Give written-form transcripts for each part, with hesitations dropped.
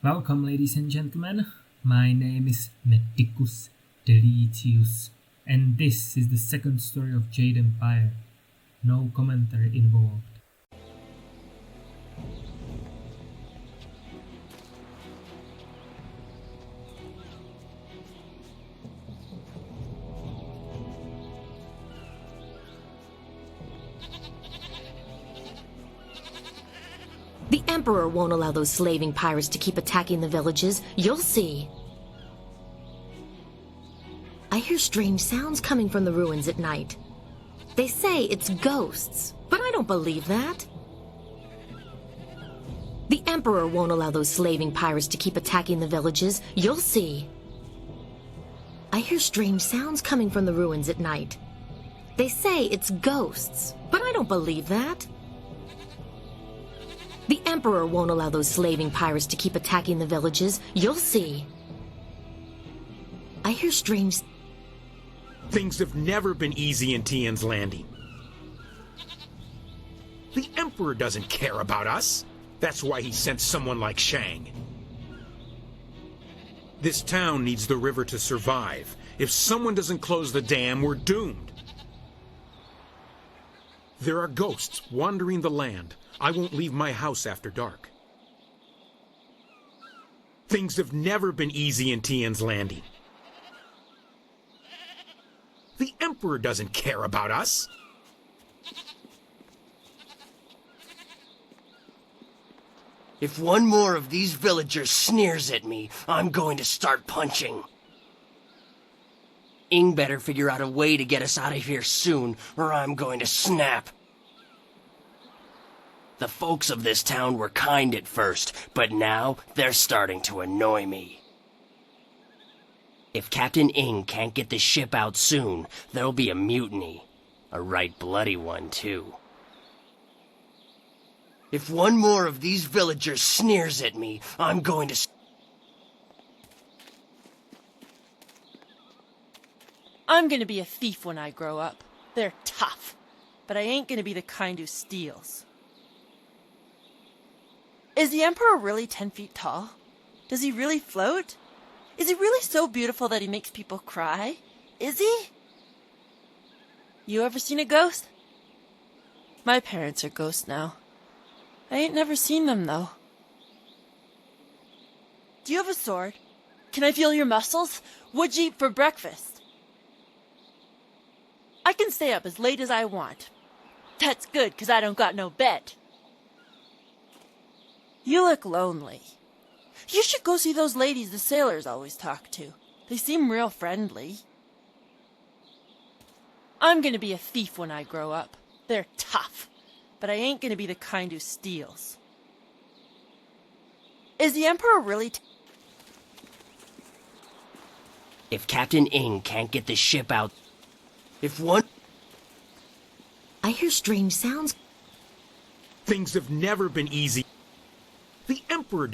Welcome, ladies and gentlemen. My name is Medicus Deletius, and this is the second story of Jade Empire. No commentary involved. The Emperor won't allow those slaving pirates to keep attacking the villages. You'll see. I hear strange sounds coming from the ruins at night. They say it's ghosts, but I don't believe that. The Emperor won't allow those slaving pirates to keep attacking the villages. You'll see. I hear strange sounds coming from the ruins at night. They say it's ghosts, but I don't believe that. The Emperor won't allow those slaving pirates to keep attacking the villages. You'll see. I hear strange... Things have never been easy in Tien's Landing. The Emperor doesn't care about us. That's why he sent someone like Shang. This town needs the river to survive. If someone doesn't close the dam, we're doomed. There are ghosts wandering the land. I won't leave my house after dark. Things have never been easy in Tien's Landing. The Emperor doesn't care about us. If one more of these villagers sneers at me, I'm going to start punching. Ing better figure out a way to get us out of here soon, or I'm going to snap. The folks of this town were kind at first, but now they're starting to annoy me. If Captain Ing can't get the ship out soon, there'll be a mutiny. A right bloody one, too. If one more of these villagers sneers at me, I'm going to... I'm gonna be a thief when I grow up. They're tough, but I ain't gonna be the kind who steals. Is the Emperor really 10 feet tall? Does he really float? Is he really so beautiful that he makes people cry? Is he? You ever seen a ghost? My parents are ghosts now. I ain't never seen them, though. Do you have a sword? Can I feel your muscles? What'd you eat for breakfast? I can stay up as late as I want. That's good, 'cause I don't got no bed. You look lonely. You should go see those ladies the sailors always talk to. They seem real friendly. I'm gonna be a thief when I grow up. They're tough, but I ain't gonna be the kind who steals. Is the Emperor really... If Captain Ing can't get the ship out... If one... I hear strange sounds. Things have never been easy. The Emperor...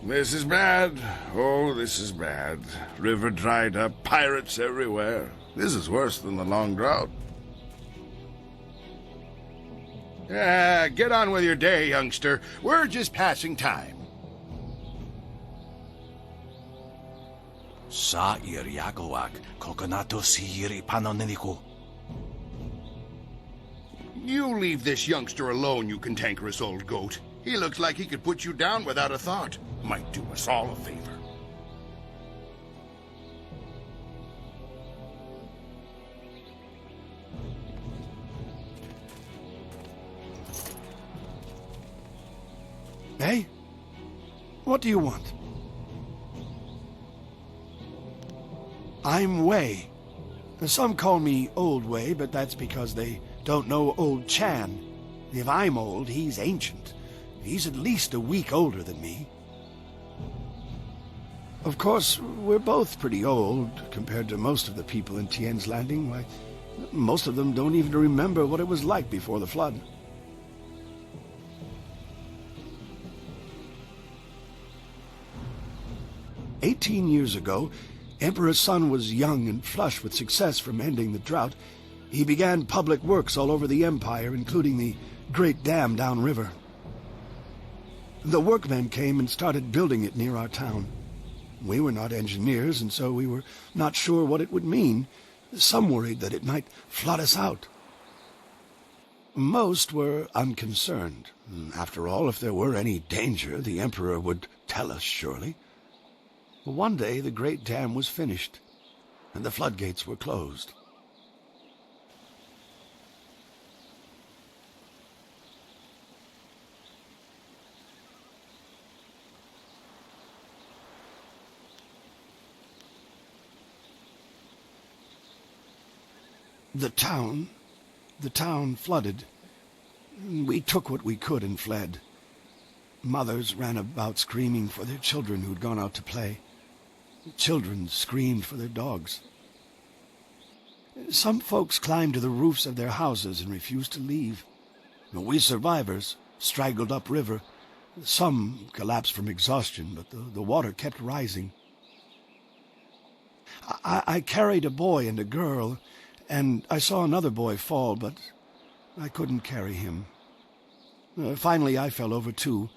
This is bad. Oh, this is bad. River dried up, pirates everywhere. This is worse than the long drought. Yeah, get on with your day, youngster. We're just passing time. Sa iriagawak, kokonato siri panoneniko. You leave this youngster alone, you cantankerous old goat. He looks like he could put you down without a thought. Might do us all a favor. Hey? What do you want? I'm Wei. Some call me Old Wei, but that's because they don't know Old Chan. If I'm old, he's ancient. He's at least a week older than me. Of course, we're both pretty old compared to most of the people in Tien's Landing. Why, most of them don't even remember what it was like before the flood. "18 years ago, Emperor Sun was young and flush with success from ending the drought. He began public works all over the Empire, including the Great Dam downriver. The workmen came and started building it near our town. We were not engineers, and so we were not sure what it would mean. Some worried that it might flood us out. Most were unconcerned. After all, if there were any danger, the Emperor would tell us, surely. One day the great dam was finished, and the floodgates were closed. The town flooded. We took what we could and fled. Mothers ran about screaming for their children who'd gone out to play. Children screamed for their dogs. Some folks climbed to the roofs of their houses and refused to leave. We survivors straggled upriver. Some collapsed from exhaustion, but the water kept rising. I carried a boy and a girl, and I saw another boy fall, but I couldn't carry him. Finally, I fell over too,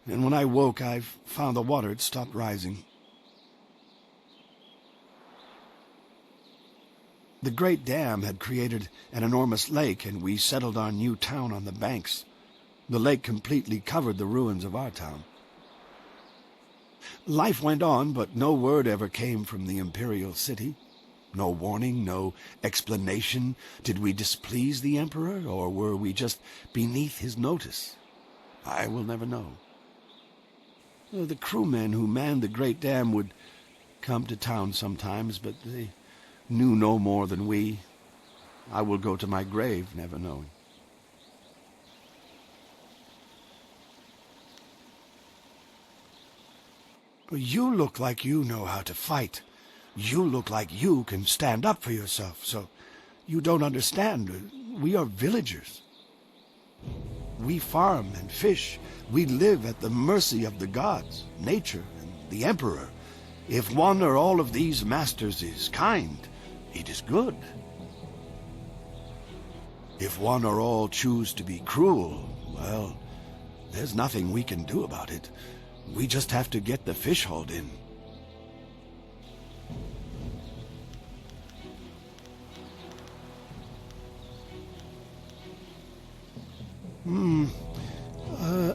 and when I woke, I found the water had stopped rising. The great dam had created an enormous lake, and we settled our new town on the banks. The lake completely covered the ruins of our town. Life went on, but no word ever came from the imperial city. No warning, no explanation. Did we displease the Emperor, or were we just beneath his notice? I will never know. The crewmen who manned the great dam would come to town sometimes, but they knew no more than we. I will go to my grave never knowing. You look like you know how to fight. You look like you can stand up for yourself, so you don't understand. We are villagers. We farm and fish. We live at the mercy of the gods, nature, and the Emperor. If one or all of these masters is kind, it is good. If one or all choose to be cruel, well, there's nothing we can do about it. We just have to get the fish hauled in.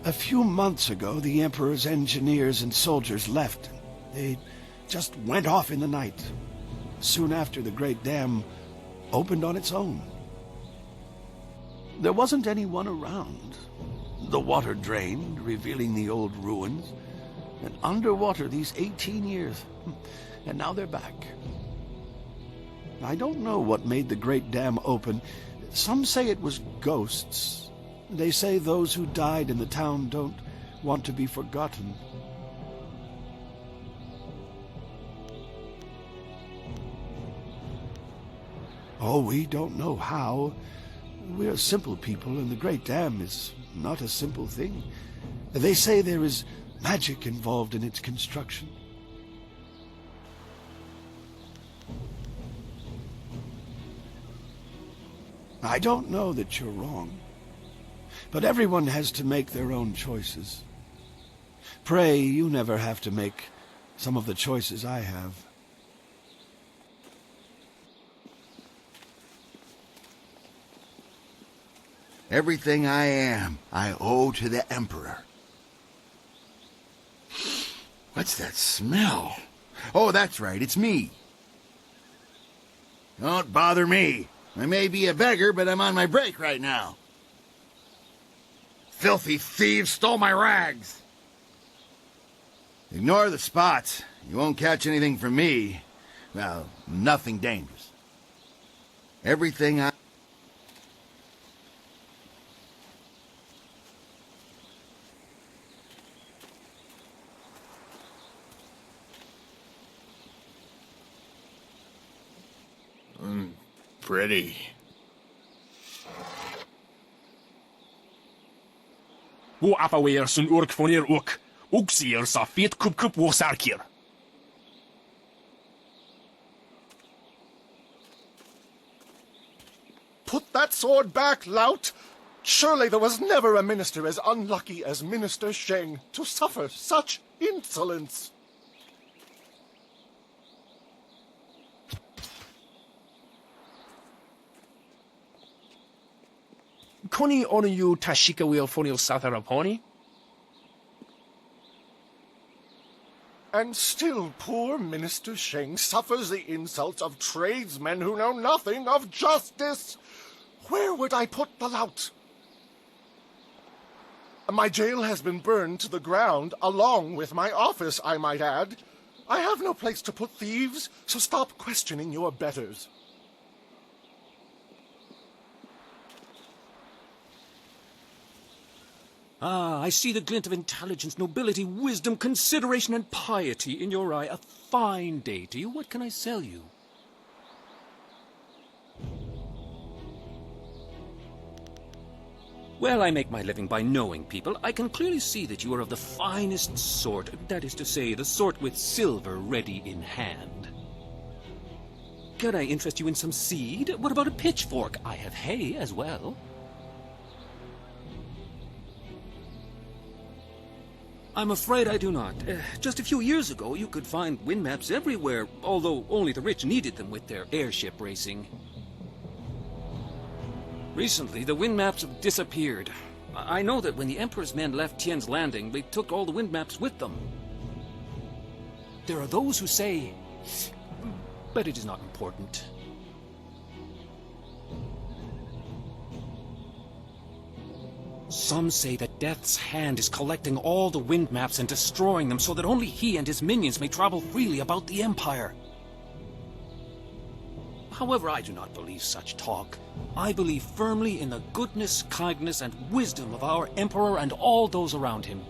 A few months ago, the Emperor's engineers and soldiers left. They just went off in the night. Soon after, the great dam opened on its own. There wasn't anyone around. The water drained, revealing the old ruins. And underwater these 18 years. And now they're back. I don't know what made the great dam open. Some say it was ghosts. They say those who died in the town don't want to be forgotten. Oh, we don't know how. We're simple people, and the great dam is not a simple thing. They say there is magic involved in its construction. I don't know that you're wrong, but everyone has to make their own choices. Pray you never have to make some of the choices I have. Everything I am, I owe to the Emperor. What's that smell? Oh, that's right, it's me. Don't bother me. I may be a beggar, but I'm on my break right now. Filthy thieves stole my rags. Ignore the spots. You won't catch anything from me. Well, nothing dangerous. Everything I... Pretty. Wo afaweer sun urk vonneer ook. Ook zeer sa feet kup wo sarkier. Put that sword back, lout! Surely there was never a minister as unlucky as Minister Sheng to suffer such insolence. Koni onuyu tashika wheel fonil satharaponi? And still poor Minister Sheng suffers the insults of tradesmen who know nothing of justice. Where would I put the lout? My jail has been burned to the ground, along with my office, I might add. I have no place to put thieves, so stop questioning your betters. Ah, I see the glint of intelligence, nobility, wisdom, consideration, and piety in your eye. A fine day to you. What can I sell you? Well, I make my living by knowing people. I can clearly see that you are of the finest sort. That is to say, the sort with silver ready in hand. Can I interest you in some seed? What about a pitchfork? I have hay as well. I'm afraid I do not. Just a few years ago, you could find wind maps everywhere, although only the rich needed them with their airship racing. Recently, the wind maps have disappeared. I know that when the Emperor's men left Tien's landing, they took all the wind maps with them. There are those who say, but it is not important. Some say that Death's Hand is collecting all the wind maps and destroying them so that only he and his minions may travel freely about the Empire. However, I do not believe such talk. I believe firmly in the goodness, kindness, and wisdom of our Emperor and all those around him.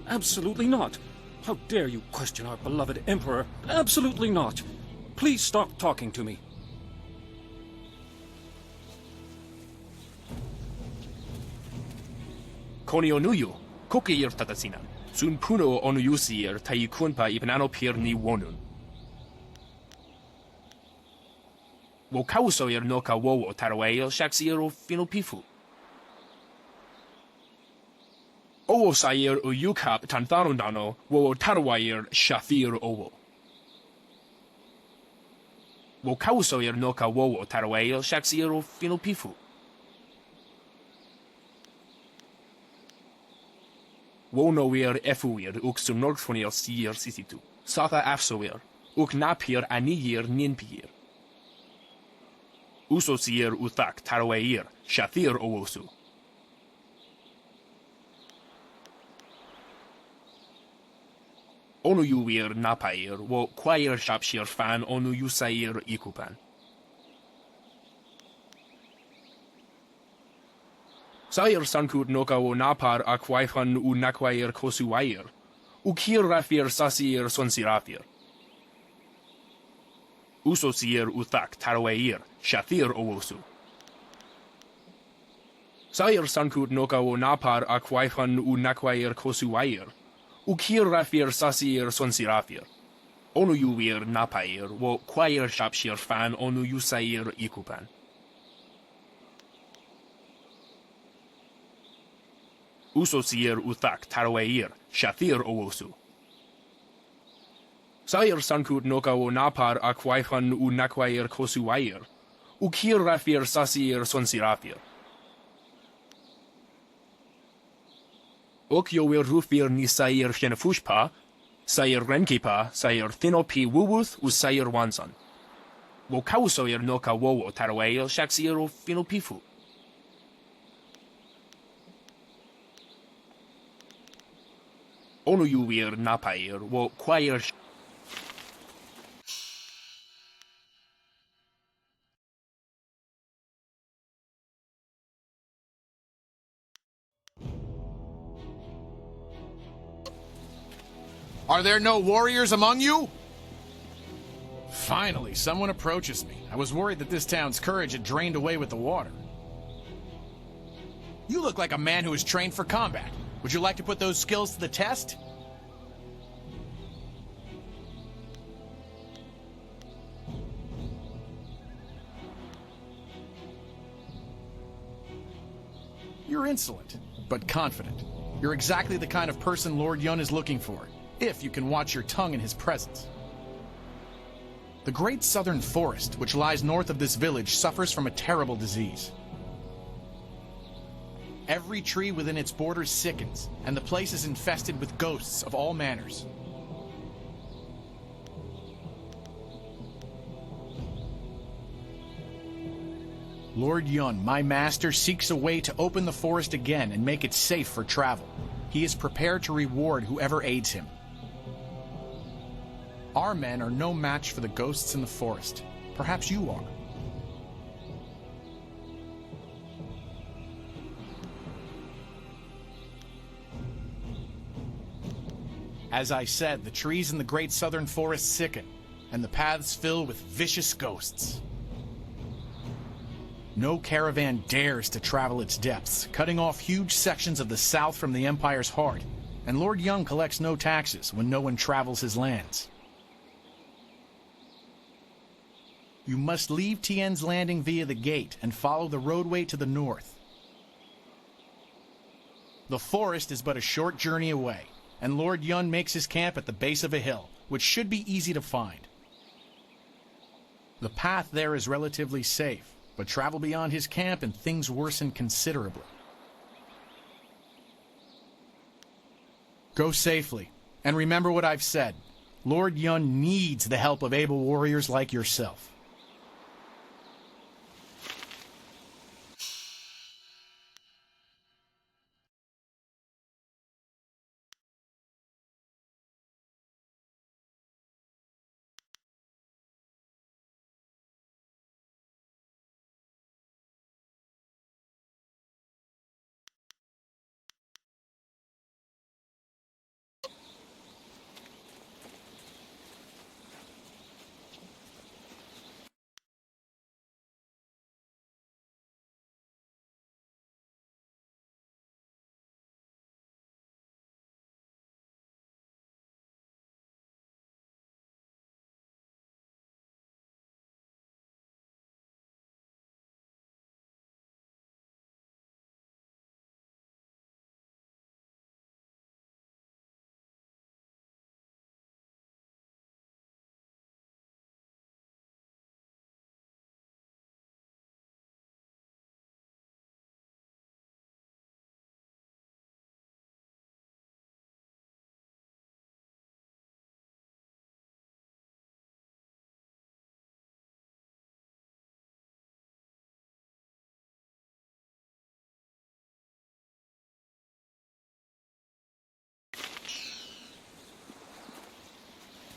Absolutely not. How dare you question our beloved Emperor? Absolutely not. Please stop talking to me. Koni onuyu, koki tatasina. Sun puno onuyusir taikunpa ipanano pir ni wonun. Wo kausoir noka wowo tarawail shaksiero finopifu. Owo sair uyukap tantharundano wowo tarawair shafir owo. Wo kausoir noka wowo tarawail shaksiero finopifu. Wonoir efuir uk sunorgfonir sier sisitu. Satha afsoir, uk napir anigir ninpir. Usosir uthak tarawair, shathir owosu. Onuyuir napair, wo quair shapshir fan onuyusair ikupan. Sair sankut noka wo napar aquaifan u nakwair kosuwair, ukir rafir sasir sonsirafir. Usosir uthak tarawair, shathir owosu. Sair sankut noka wo napar aquaifan u nakwair kosuwair, ukir rafir sasir sonsirafir. Onuyuir napair, wo quair shapshir fan onuyusair ikupan. Usosir uthak tarawair, shathir owosu. Sair sankut noka wo napar aquaifan u nakwair kosuwair, ukir rafir sasir sonsirafir. Ok yowir rufir ni sair shenefushpa, sair renkipa, sair thinopi wuwuth u sair wansan. Wo kausoir noka wowo tarawail shaksiero finopifu. Onuyuir napair, wo quair Are there no warriors among you? Finally, someone approaches me. I was worried that this town's courage had drained away with the water. You look like a man who is trained for combat. Would you like to put those skills to the test? You're insolent, but confident. You're exactly the kind of person Lord Yun is looking for, if you can watch your tongue in his presence. The Great Southern Forest, which lies north of this village, suffers from a terrible disease. Every tree within its borders sickens, and the place is infested with ghosts of all manners. Lord Yun, my master, seeks a way to open the forest again and make it safe for travel. He is prepared to reward whoever aids him. Our men are no match for the ghosts in the forest. Perhaps you are. As I said, the trees in the Great Southern Forest sicken, and the paths fill with vicious ghosts. No caravan dares to travel its depths, cutting off huge sections of the south from the Empire's heart, and Lord Yun collects no taxes when no one travels his lands. You must leave Tien's landing via the gate and follow the roadway to the north. The forest is but a short journey away, and Lord Yun makes his camp at the base of a hill, which should be easy to find. The path there is relatively safe, but travel beyond his camp and things worsen considerably. Go safely, and remember what I've said. Lord Yun needs the help of able warriors like yourself.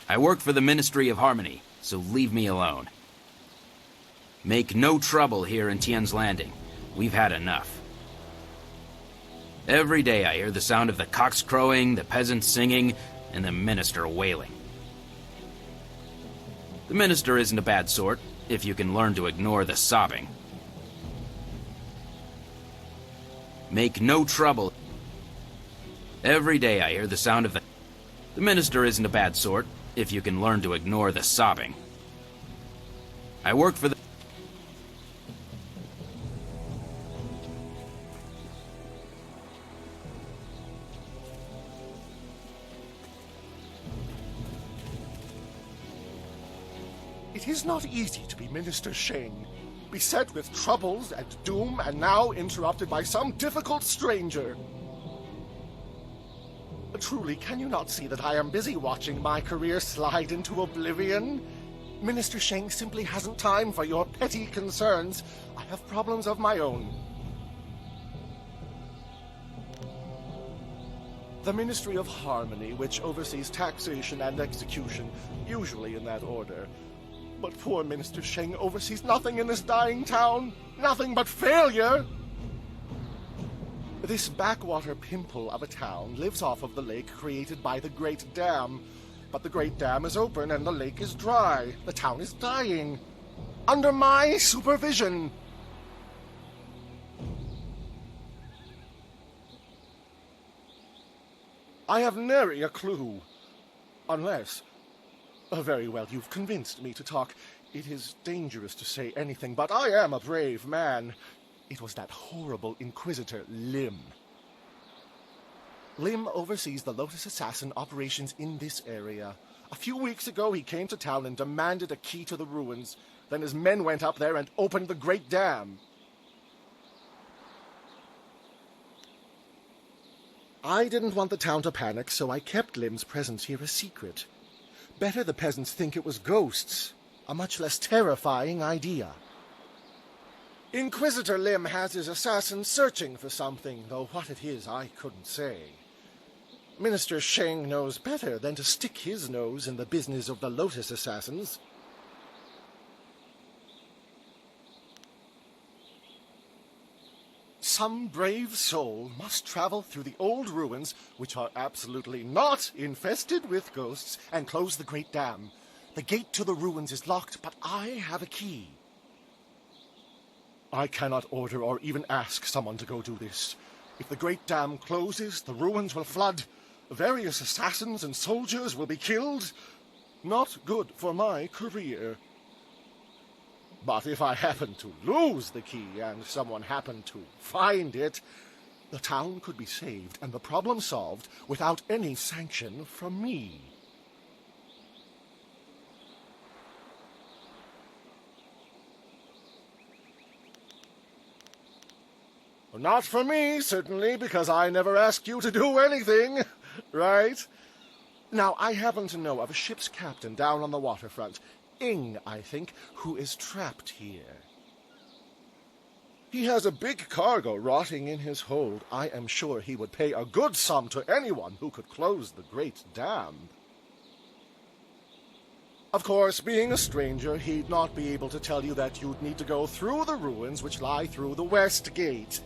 I work for the Ministry of Harmony, so leave me alone. Make no trouble here in Tien's Landing. We've had enough. Every day I hear the sound of the cocks crowing, the peasants singing, and the minister wailing. The minister isn't a bad sort, if you can learn to ignore the sobbing. Make no trouble. Every day I hear the sound of the minister isn't a bad sort, if you can learn to ignore the sobbing. I work for the... It is not easy to be Minister Sheng, beset with troubles and doom, and now interrupted by some difficult stranger. Truly, can you not see that I am busy watching my career slide into oblivion? Minister Sheng simply hasn't time for your petty concerns. I have problems of my own. The Ministry of Harmony, which oversees taxation and execution, usually in that order. But poor Minister Sheng oversees nothing in this dying town. Nothing but failure! This backwater pimple of a town lives off of the lake created by the Great Dam. But the Great Dam is open and the lake is dry. The town is dying. Under my supervision. I have nary a clue. Unless... very well, you've convinced me to talk. It is dangerous to say anything, but I am a brave man. It was that horrible Inquisitor, Lim. Lim oversees the Lotus Assassin operations in this area. A few weeks ago, he came to town and demanded a key to the ruins. Then his men went up there and opened the Great Dam. I didn't want the town to panic, so I kept Lim's presence here a secret. Better the peasants think it was ghosts. A much less terrifying idea. Inquisitor Lim has his assassins searching for something, though what it is I couldn't say. Minister Sheng knows better than to stick his nose in the business of the Lotus Assassins. Some brave soul must travel through the old ruins, which are absolutely not infested with ghosts, and close the Great Dam. The gate to the ruins is locked, but I have a key. I cannot order or even ask someone to go do this. If the Great Dam closes, the ruins will flood. Various assassins and soldiers will be killed. Not good for my career. But if I happen to lose the key and someone happened to find it, the town could be saved and the problem solved without any sanction from me. Not for me, certainly, because I never asked you to do anything, right? Now, I happen to know of a ship's captain down on the waterfront, Ing, I think, who is trapped here. He has a big cargo rotting in his hold. I am sure he would pay a good sum to anyone who could close the Great Dam. Of course, being a stranger, he'd not be able to tell you that you'd need to go through the ruins which lie through the West Gate.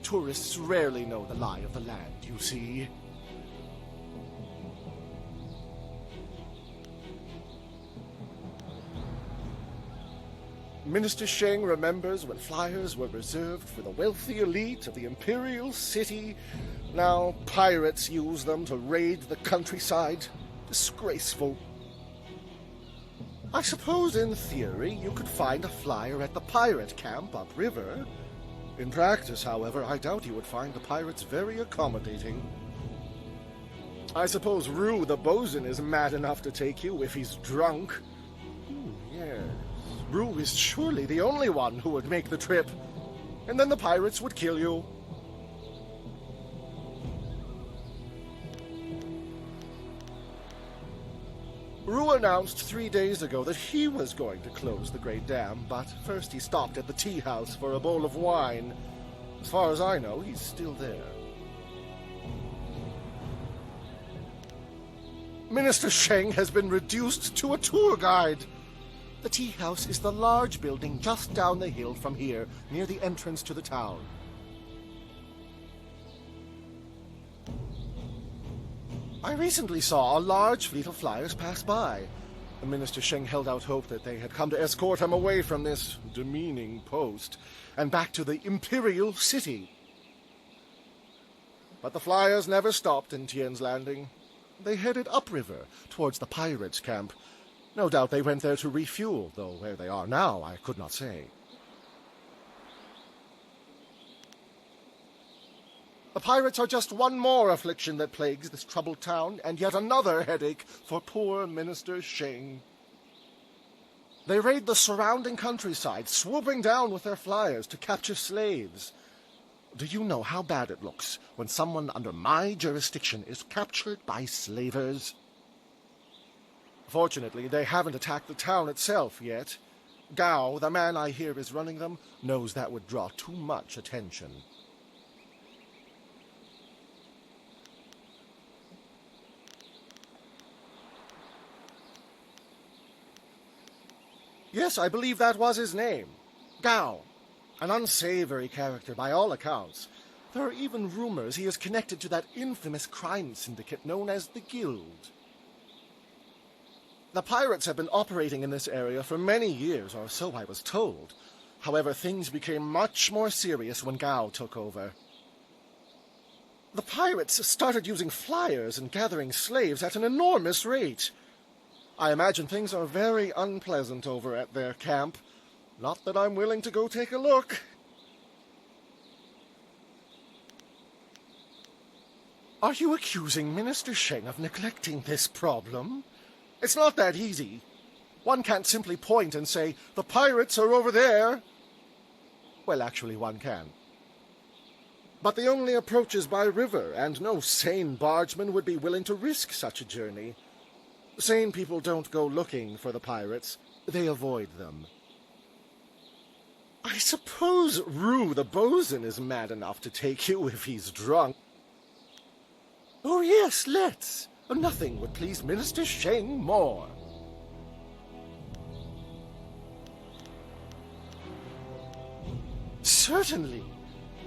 Tourists rarely know the lie of the land, you see. Minister Sheng remembers when flyers were reserved for the wealthy elite of the Imperial City. Now pirates use them to raid the countryside. Disgraceful. I suppose in theory you could find a flyer at the pirate camp upriver. In practice, however, I doubt you would find the pirates very accommodating. I suppose Rue the bosun is mad enough to take you if he's drunk. Yes. Rue is surely the only one who would make the trip. And then the pirates would kill you. Rue announced 3 days ago that he was going to close the Great Dam, but first he stopped at the tea house for a bowl of wine. As far as I know, he's still there. Minister Sheng has been reduced to a tour guide. The tea house is the large building just down the hill from here, near the entrance to the town. I recently saw a large fleet of flyers pass by. Minister Sheng held out hope that they had come to escort him away from this demeaning post and back to the Imperial City. But the flyers never stopped in Tien's Landing. They headed upriver towards the pirates' camp. No doubt they went there to refuel, though where they are now I could not say. The pirates are just one more affliction that plagues this troubled town, and yet another headache for poor Minister Sheng. They raid the surrounding countryside, swooping down with their flyers to capture slaves. Do you know how bad it looks when someone under my jurisdiction is captured by slavers? Fortunately, they haven't attacked the town itself yet. Gao, the man I hear is running them, knows that would draw too much attention. Yes, I believe that was his name. Gao. An unsavory character by all accounts. There are even rumors he is connected to that infamous crime syndicate known as the Guild. The pirates have been operating in this area for many years, or so I was told. However, things became much more serious when Gao took over. The pirates started using flyers and gathering slaves at an enormous rate. I imagine things are very unpleasant over at their camp. Not that I'm willing to go take a look. Are you accusing Minister Sheng of neglecting this problem? It's not that easy. One can't simply point and say, the pirates are over there. Well, actually, one can. But the only approach is by river, and no sane bargeman would be willing to risk such a journey. Sane people don't go looking for the pirates. They avoid them. I suppose Rue the bosun is mad enough to take you if he's drunk. Oh yes, let's. Nothing would please Minister Sheng more. Certainly.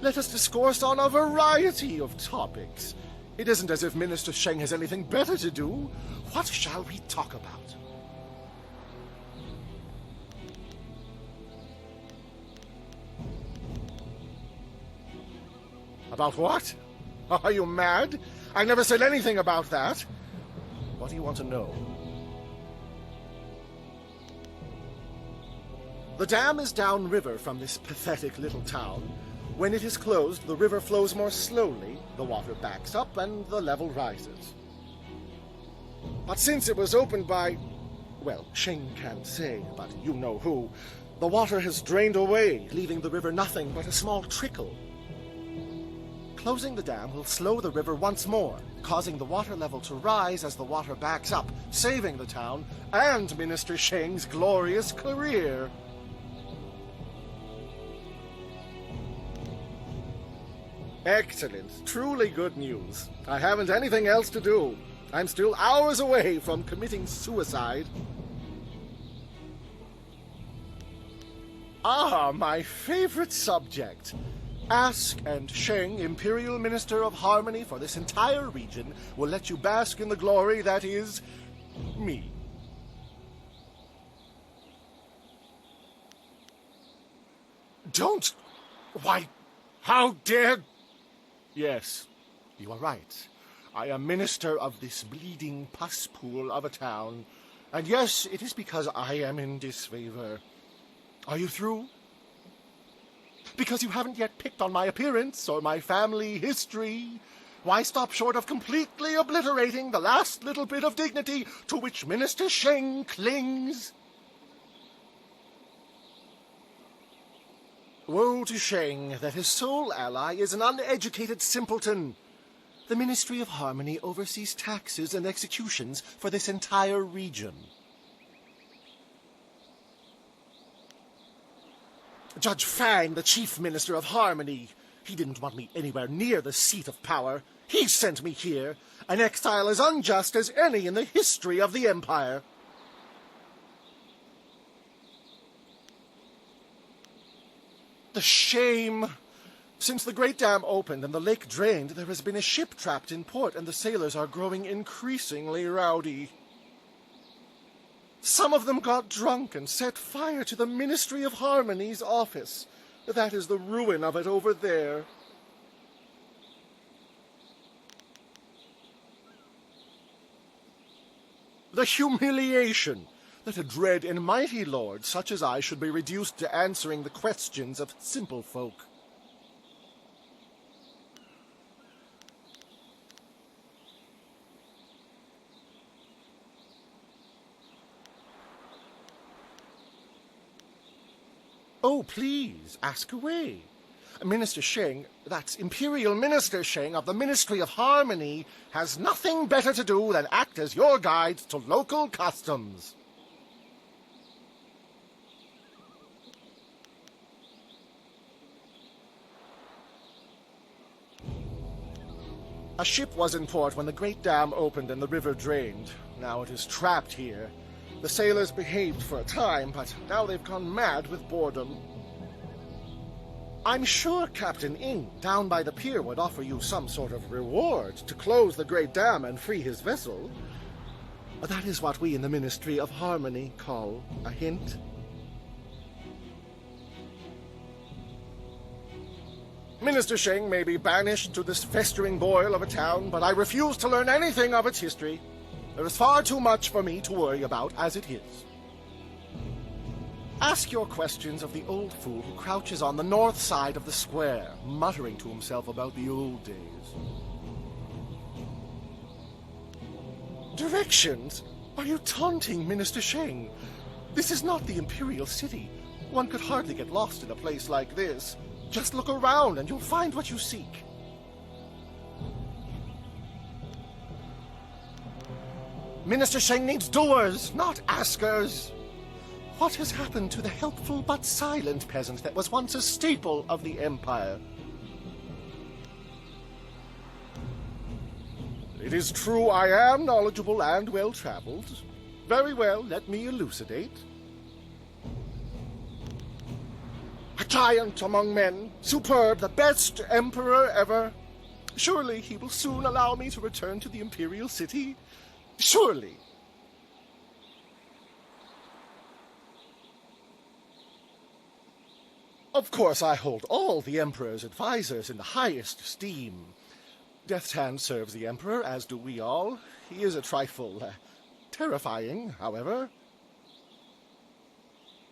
Let us discourse on a variety of topics. It isn't as if Minister Sheng has anything better to do. What shall we talk about? About what? Are you mad? I never said anything about that. What do you want to know? The dam is downriver from this pathetic little town. When it is closed, the river flows more slowly, the water backs up, and the level rises. But since it was opened by... well, Sheng can't say, but you know who. The water has drained away, leaving the river nothing but a small trickle. Closing the dam will slow the river once more, causing the water level to rise as the water backs up, saving the town and Minister Sheng's glorious career. Excellent. Truly good news. I haven't anything else to do. I'm still hours away from committing suicide. Ah, my favorite subject. Ask, and Sheng, Imperial Minister of Harmony for this entire region, will let you bask in the glory that is... me. Don't! Why, how dare... Yes, you are right. I am minister of this bleeding pus pool of a town. And yes, it is because I am in disfavor. Are you through? Because you haven't yet picked on my appearance or my family history. Why stop short of completely obliterating the last little bit of dignity to which Minister Sheng clings? Woe to Sheng that his sole ally is an uneducated simpleton. The Ministry of Harmony oversees taxes and executions for this entire region. Judge Fang, the Chief Minister of Harmony, he didn't want me anywhere near the seat of power. He sent me here, an exile as unjust as any in the history of the Empire. The shame! Since the Great Dam opened and the lake drained, there has been a ship trapped in port, and the sailors are growing increasingly rowdy. Some of them got drunk and set fire to the Ministry of Harmony's office. That is the ruin of it over there. The humiliation that a dread and mighty lord such as I should be reduced to answering the questions of simple folk. Oh, please, ask away. Minister Sheng, that's Imperial Minister Sheng of the Ministry of Harmony, has nothing better to do than act as your guide to local customs. A ship was in port when the Great Dam opened and the river drained. Now it is trapped here. The sailors behaved for a time, but now they've gone mad with boredom. I'm sure Captain Ing, down by the pier, would offer you some sort of reward to close the Great Dam and free his vessel. That is what we in the Ministry of Harmony call a hint. Minister Sheng may be banished to this festering boil of a town, but I refuse to learn anything of its history. There is far too much for me to worry about as it is. Ask your questions of the old fool who crouches on the north side of the square, muttering to himself about the old days. Directions? Are you taunting Minister Sheng? This is not the Imperial City. One could hardly get lost in a place like this. Just look around and you'll find what you seek. Minister Sheng needs doers, not askers. What has happened to the helpful but silent peasant that was once a staple of the Empire? It is true I am knowledgeable and well-traveled. Very well, let me elucidate. A giant among men, superb, the best emperor ever. Surely he will soon allow me to return to the Imperial City. Surely. Of course, I hold all the Emperor's advisors in the highest esteem. Death's Hand serves the Emperor, as do we all. He is a trifle terrifying, however.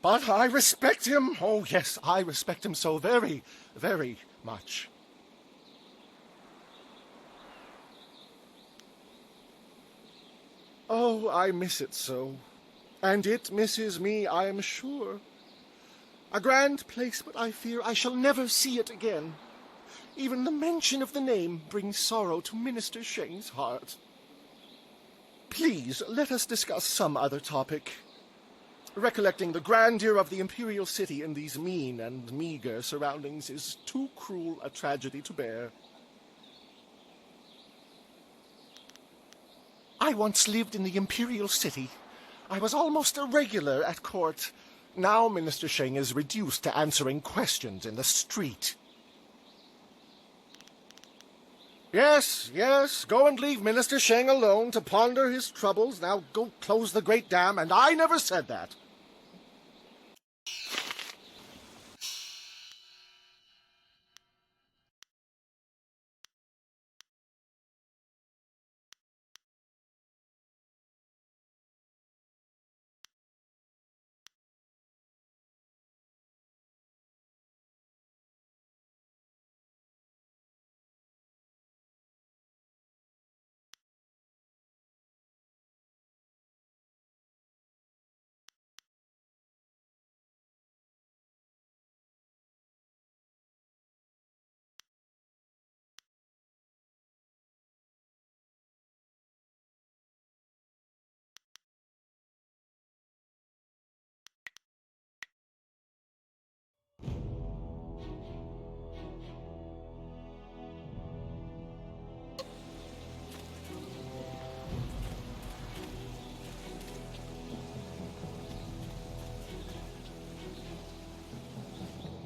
But I respect him. Oh, yes, I respect him so very, very much. Oh, I miss it so. And it misses me, I am sure. A grand place, but I fear I shall never see it again. Even the mention of the name brings sorrow to Minister Sheng's heart. Please, let us discuss some other topic. Recollecting the grandeur of the Imperial City in these mean and meager surroundings is too cruel a tragedy to bear. I once lived in the Imperial City. I was almost a regular at court. Now Minister Sheng is reduced to answering questions in the street. Yes, yes, go and leave Minister Sheng alone to ponder his troubles. Now go close the great dam, and I never said that.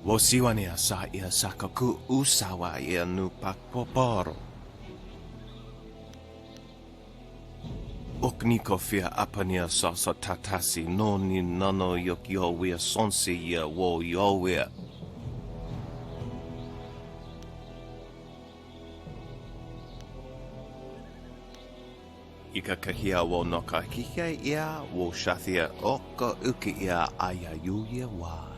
Wosiwania sa ia sakaku usawa ia nu pakpoporo. Okniko fia apania sasa tatasi noni nano yok yowia sonsi ia wo yowia. Ika kahia wo noka kihia ia wo shathia oka uki ia ayayuya wa.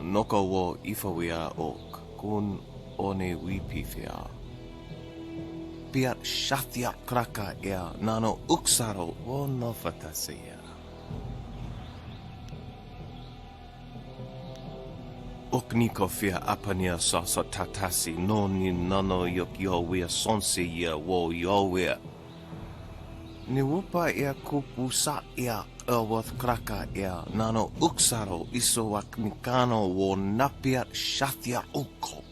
Noko wo ifawia ok kun one wipifia. Piat shathia kraka ia nano uksaro wo nofatasia. Okniko fia apania sasa tatasi noni nano yok yowia sonsi ia wo yowia. Ni wupa ia kupu sa ia Elworth kraka ia nano uksaro isowak nikano wo napiat shathia uko.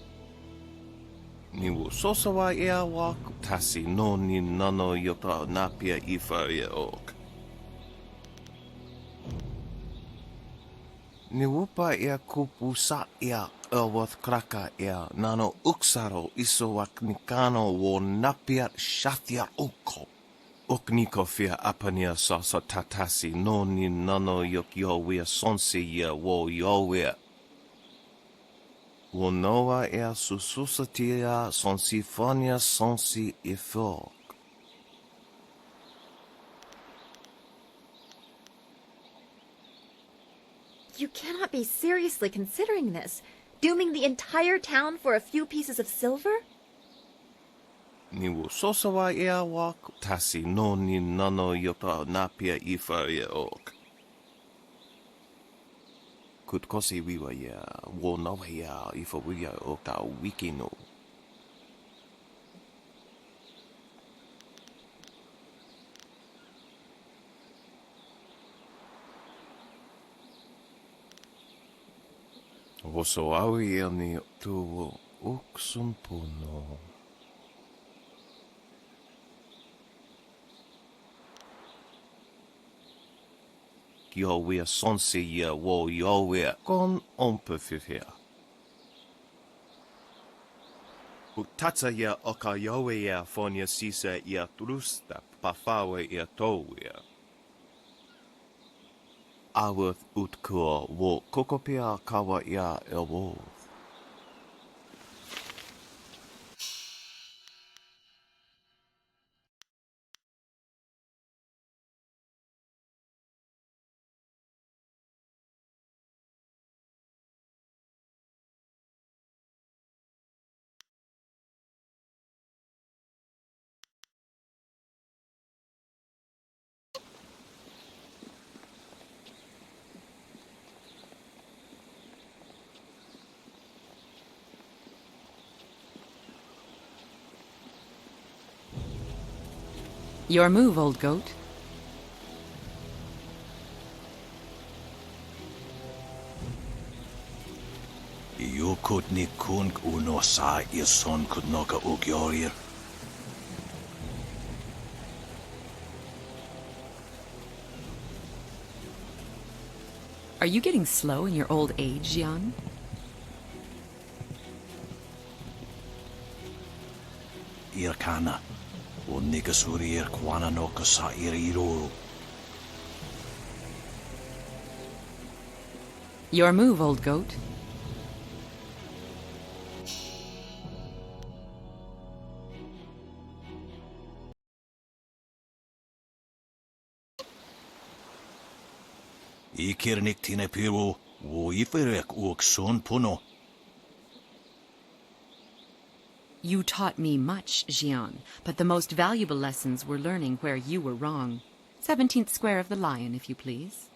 Ni wo sosawa ia wak tasi noni nano yota napia ifa ia ok. Ni wupa ia kupu sa ia Elworth kraka ia nano uksaro isowak nikano wo napiat shathia uko. Okniko fia apania sasa tatasi noni nano yok yowia sonsi ia wo yowia. Wo noa ea sususatia sonsi fonia sonsi ifok. You cannot be seriously considering this. Dooming the entire town for a few pieces of silver? Niwu sosawa ea wak tasi no ni nano yota napia ifa ia ok. Kutkosi wiwa ia wo nawa ia ifa wiya ok ta wiki no. Woso awi ia ni tu uksumpuno. Yahweh sonse ia wo Yahweh kon ompefifia. Utatsa ia oka Yahweh ia fonia sisa ia trusta pafawe ia towia. Awath utkua wo kokopia kawa ia elwo. Your move, old goat. Yukut ni kung uno sa ison kudnoka ugyorir. Are you getting slow in your old age, Jian? Irkana. O nigasurir kwana no kasa iriru. Your move, old goat. Ikirnik tine piru, wo iferek uksun puno. You taught me much, Jian, but the most valuable lessons were learning where you were wrong. 17th square of the Lion, if you please.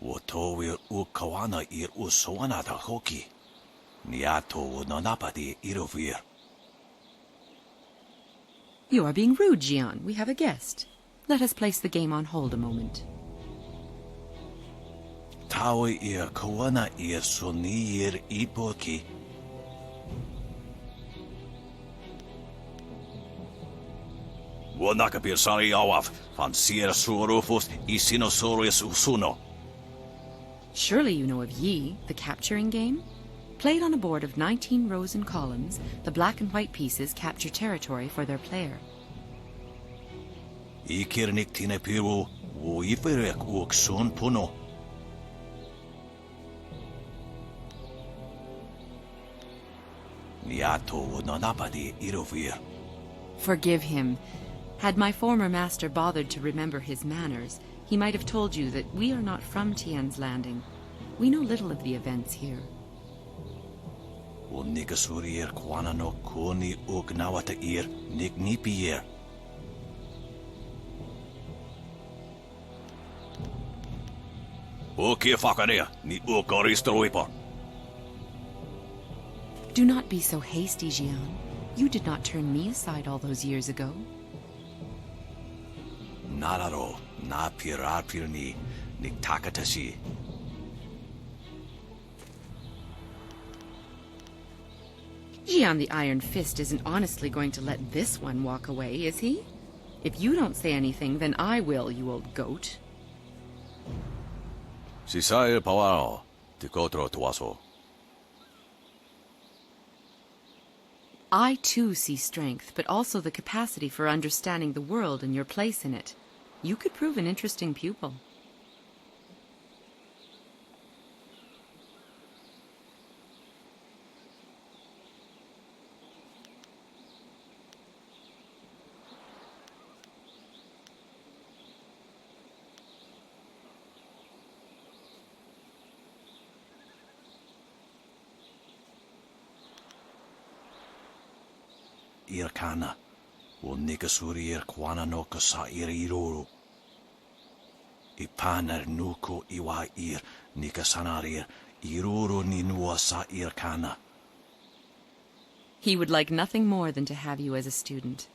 Wo towir ukawana ir usoana da hoki. Niato nanapadi irovir. You are being rude, Jian. We have a guest. Let us place the game on hold a moment. Tawi ir kawana ir sonir ipoki. Wonakapir sari awaf, van sier surufus isinosaurus usuno. Surely you know of Yi, the capturing game? Played on a board of 19 rows and columns, the black and white pieces capture territory for their player. Ikirnik tine piru, wo iferek uksun puno. Niato nanapadi irovir. Forgive him. Had my former master bothered to remember his manners, he might have told you that we are not from Tien's Landing. We know little of the events here. O nigasurir kwana no kuni ugnawata ir nignipier. O kia whakarea, ni o koristoipa. Do not be so hasty, Jian. You did not turn me aside all those years ago. Nararo, na pirapir ni niktakatashi. Jian the Iron Fist isn't honestly going to let this one walk away, is he? If you don't say anything, then I will, you old goat. Sisair pawaro, tikotro tuaso. I too see strength, but also the capacity for understanding the world and your place in it. You could prove an interesting pupil. irkana. O nikasurir kwana no kasa iriruru. Ipanar nuko iwa ir nikasanarir iruru ninua sa irkana. He would like nothing more than to have you as a student.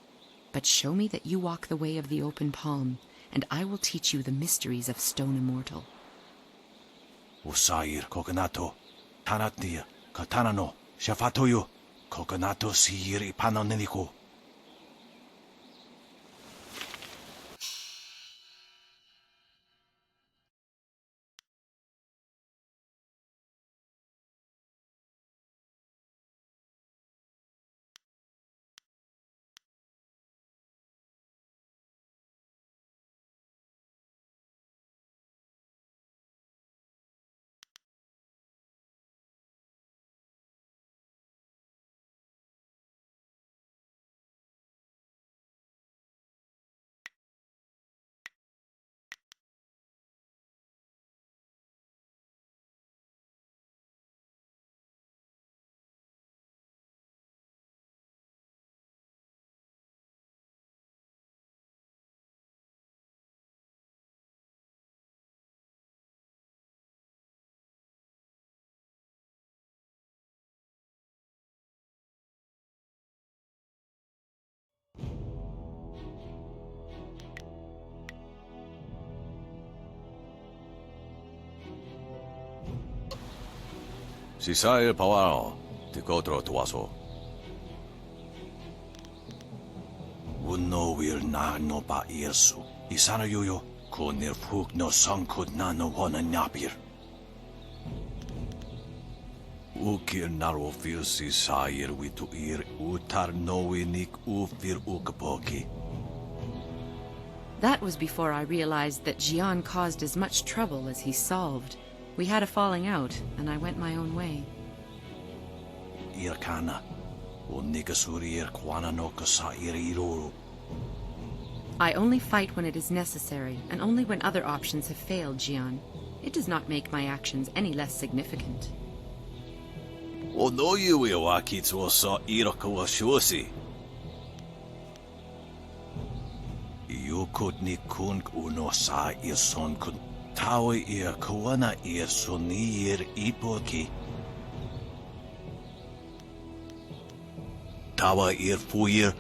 But show me that you walk the way of the open palm, and I will teach you the mysteries of Stone Immortal. Usair kokonato, tanatnia, katanano, shafatoyo, kokonato siir ipanoneniko. Si sair pawaro, te kotro tuaso. Uno wir na no pa irsu. Isana yuyo, kunir fuk no sankud na no wana napir. Ukir naro fir si sair witu ir utar noinik ufir ukapoki. That was before I realized that Jian caused as much trouble as he solved. We had a falling out, and I went my own way. Irkana, o nikasuri kwana no kasa iriruru. I only fight when it is necessary, and only when other options have failed, Jian. It does not make my actions any less significant. O no yui wa kitsu sa iraka wa shusi. Yukut ni kun uno sa son kun. Tawi kawana sonir ipoki. Tawa fuir.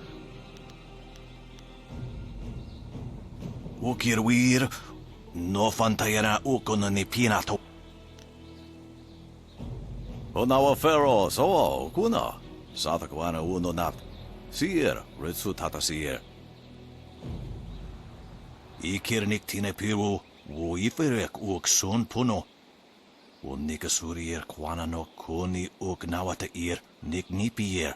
Ukir wir. No fantayana ukona ni pinato. Onawa ferro so kuna. Satakwana uno nap. Sier, ritsu tata sier. Ikir niktine piru. O iferek ook son puno. O nikasurier kwana no koni ook nawata ir nik nipier.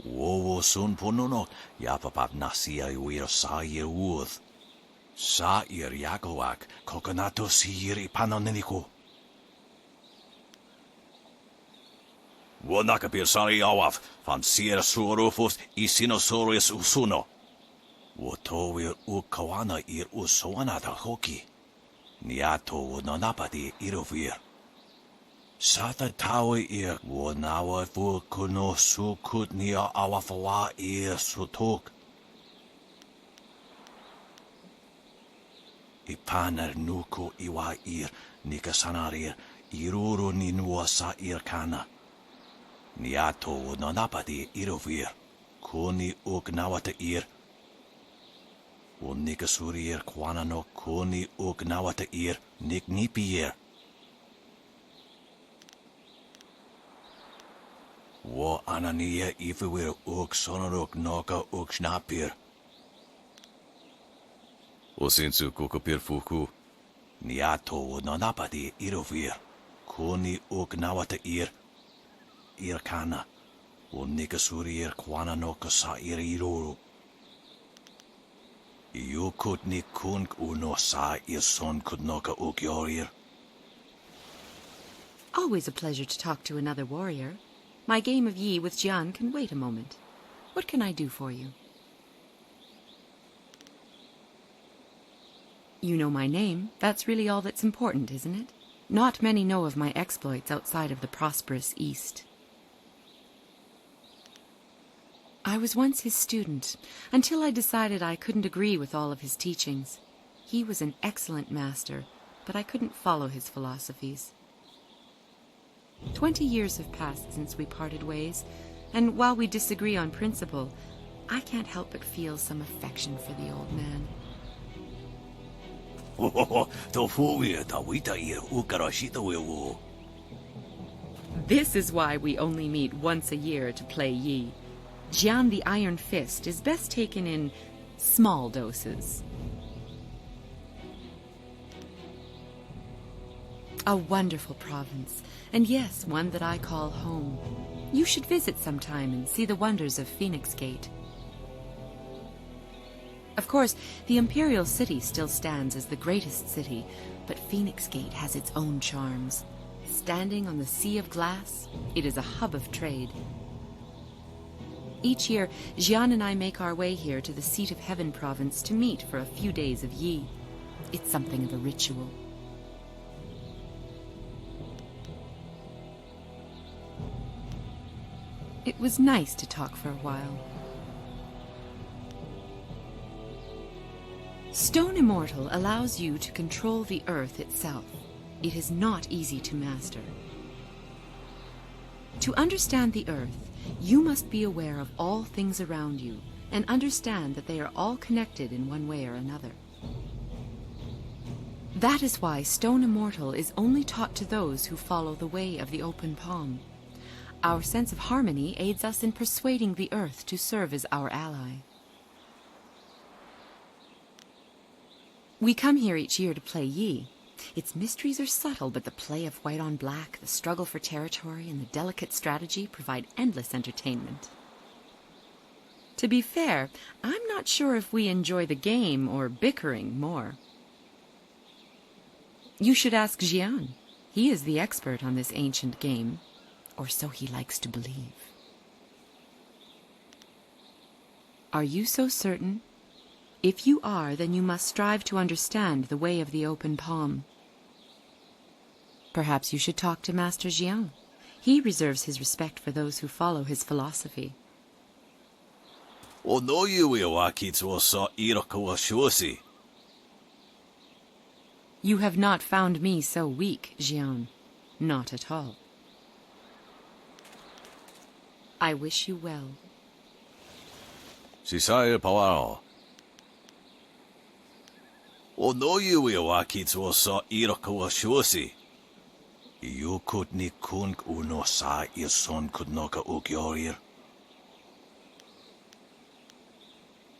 O son puno no yapapap nasia uir sa ir uoth. Sa ir yakoak kokonato siir ipanoneniko. O nakapir sari awaf van sier surufus isinosaurus usuno. Wotowir kawana ir soanata hoki. Niato nanapati irovir. Sata tawi ir wonawa kuno sukut nia awafawa ir sutok. Ipanar nuko iwa ir nikasanarir iruru ninua sa irkana. Niato nanapati irovir. Kuni nawata ir. O nikasurier kwana no koni ook nawata ir nik nipier. Wo anania ifewir ook sonorok noka ook snapir. O sinsu kokopir fuku. Niato nanapati irovir. Koni ook nawata ir. Irkana. O nikasurier kwana no kasa ir iruru. Yukut ni kunk uno sa son kudnoka ukyorir. Always a pleasure to talk to another warrior. My game of Yi with Jian can wait a moment. What can I do for you? You know my name. That's really all that's important, isn't it? Not many know of my exploits outside of the prosperous East. I was once his student, until I decided I couldn't agree with all of his teachings. He was an excellent master, but I couldn't follow his philosophies. 20 years have passed since we parted ways, and while we disagree on principle, I can't help but feel some affection for the old man. This is why we only meet once a year to play Yi. Jian the Iron Fist is best taken in small doses. A wonderful province, and yes, one that I call home. You should visit sometime and see the wonders of Phoenix Gate. Of course, the Imperial City still stands as the greatest city, but Phoenix Gate has its own charms. Standing on the sea of glass, it is a hub of trade. Each year, Jian and I make our way here to the Seat of Heaven province to meet for a few days of Yi. It's something of a ritual. It was nice to talk for a while. Stone Immortal allows you to control the earth itself. It is not easy to master. To understand the earth, you must be aware of all things around you and understand that they are all connected in one way or another. That is why Stone Immortal is only taught to those who follow the way of the open palm. Our sense of harmony aids us in persuading the earth to serve as our ally. We come here each year to play Yi. Its mysteries are subtle, but the play of white on black, the struggle for territory, and the delicate strategy provide endless entertainment. To be fair, I'm not sure if we enjoy the game or bickering more. You should ask Jian. He is the expert on this ancient game, or so he likes to believe. Are you so certain? If you are, then you must strive to understand the way of the open palm. Perhaps you should talk to Master Jiang. He reserves his respect for those who follow his philosophy. You have not found me so weak, Jian. Not at all. I wish you well. Sisaya Pawao. O no you wakits will saw Iroko Shusi. You could ni kunk uno sa your son could noka ukyorir.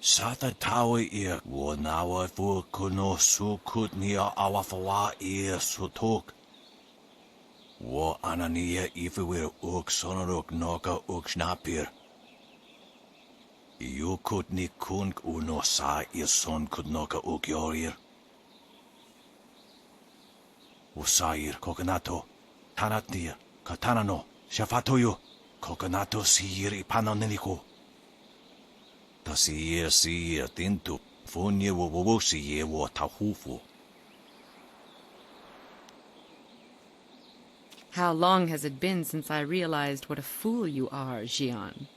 Sata tawe ear wo nawa fu kuno su could ni awafawa ear sutok. Wo anania if we were uk sonorok noka uk snapir. You could ni kunk uno sa your son could noka ukyorir. Usair coconato, tanatir, katanano, shafatoyo, coconato sir ipanonenico. Tasir tintu, funye wowosi wo tahufu. How long has it been since I realized what a fool you are, Jian?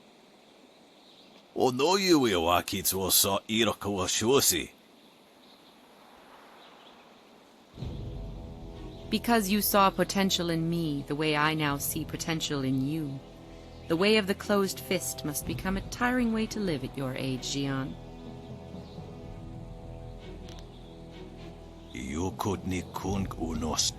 O no you wakits will saw Iroko Shusi. Because you saw potential in me the way I now see potential in you. The way of the closed fist must become a tiring way to live at your age, Jian. You could ni kunk unos.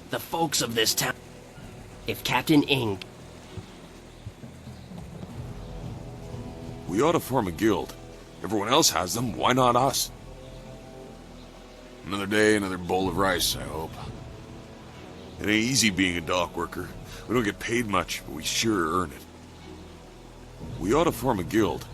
The folks of this town. If Captain Ing. We ought to form a guild. Everyone else has them, why not us? Another day, another bowl of rice, I hope. It ain't easy being a dock worker. We don't get paid much, but we sure earn it. We ought to form a guild.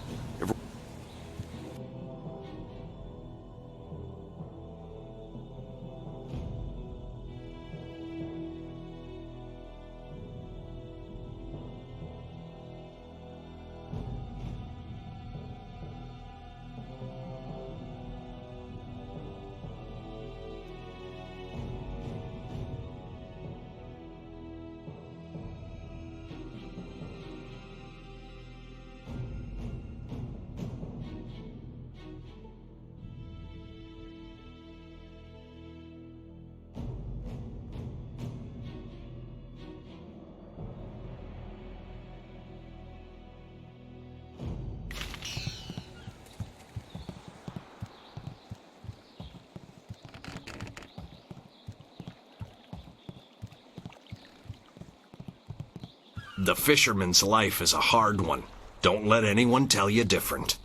The fisherman's life is a hard one. Don't let anyone tell you different.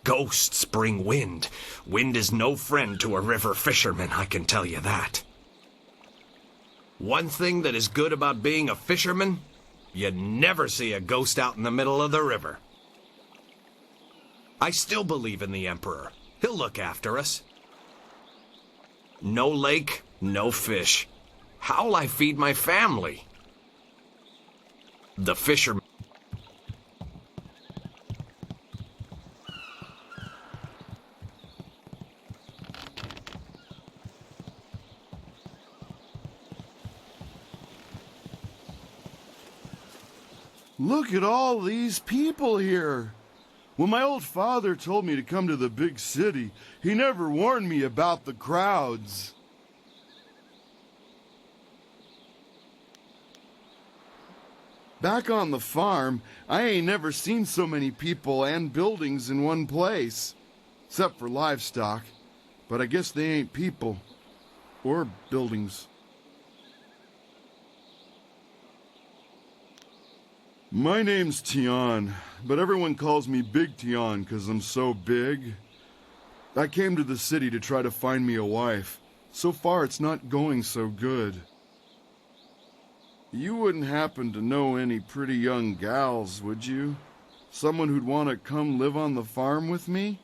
Ghosts bring wind. Wind is no friend to a river fisherman, I can tell you that. One thing that is good about being a fisherman, you never see a ghost out in the middle of the river. I still believe in the Emperor. He'll look after us. No lake, no fish. How'll I feed my family? The fisherman... Look at all these people here. When my old father told me to come to the big city, he never warned me about the crowds. Back on the farm, I ain't never seen so many people and buildings in one place. Except for livestock. But I guess they ain't people. Or buildings. My name's Tien, but everyone calls me Big Tien 'cause I'm so big. I came to the city to try to find me a wife. So far, it's not going so good. You wouldn't happen to know any pretty young gals, would you? Someone who'd want to come live on the farm with me?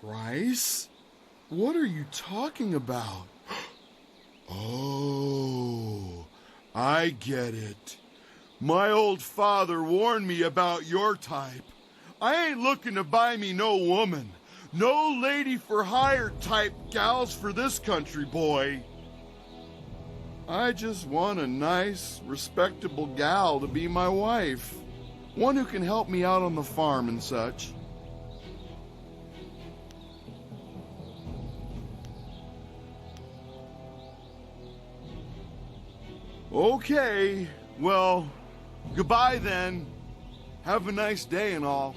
Price? What are you talking about? Oh, I get it. My old father warned me about your type. I ain't looking to buy me no woman. No lady for hire type gals for this country, boy. I just want a nice, respectable gal to be my wife. One who can help me out on the farm and such. Okay, well, goodbye then. Have a nice day and all.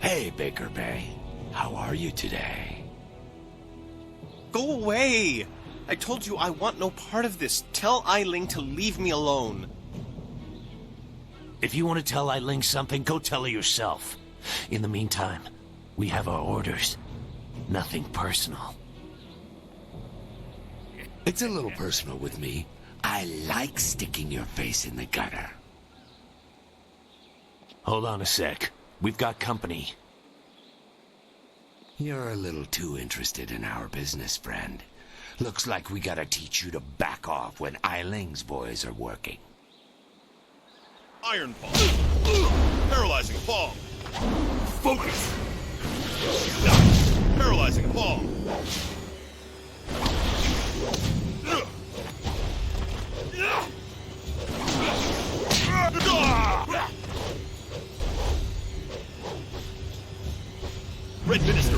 Hey, Baker Bay. How are you today? Go away! I told you I want no part of this. Tell Eiling to leave me alone. If you want to tell Eiling something, go tell her yourself. In the meantime, we have our orders. Nothing personal. It's a little personal with me. I like sticking your face in the gutter. Hold on a sec. We've got company. You're a little too interested in our business, friend. Looks like we gotta teach you to back off when Eiling's boys are working. Iron Palm. Paralyzing Palm. Focus! Paralyzing Palm. Red Minister.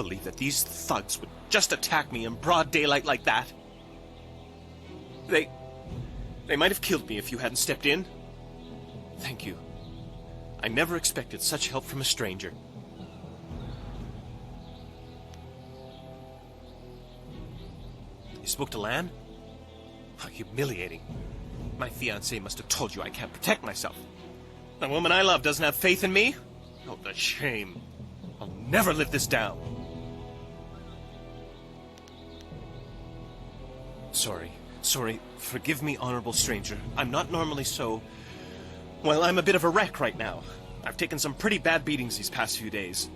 believe that these thugs would just attack me in broad daylight like that. They might have killed me if you hadn't stepped in. Thank you. I never expected such help from a stranger. You spoke to Lan? How humiliating. My fiancé must have told you I can't protect myself. The woman I love doesn't have faith in me? Oh, the shame. I'll never live this down. Sorry. Forgive me, honorable stranger. I'm not normally so... Well, I'm a bit of a wreck right now. I've taken some pretty bad beatings these past few days.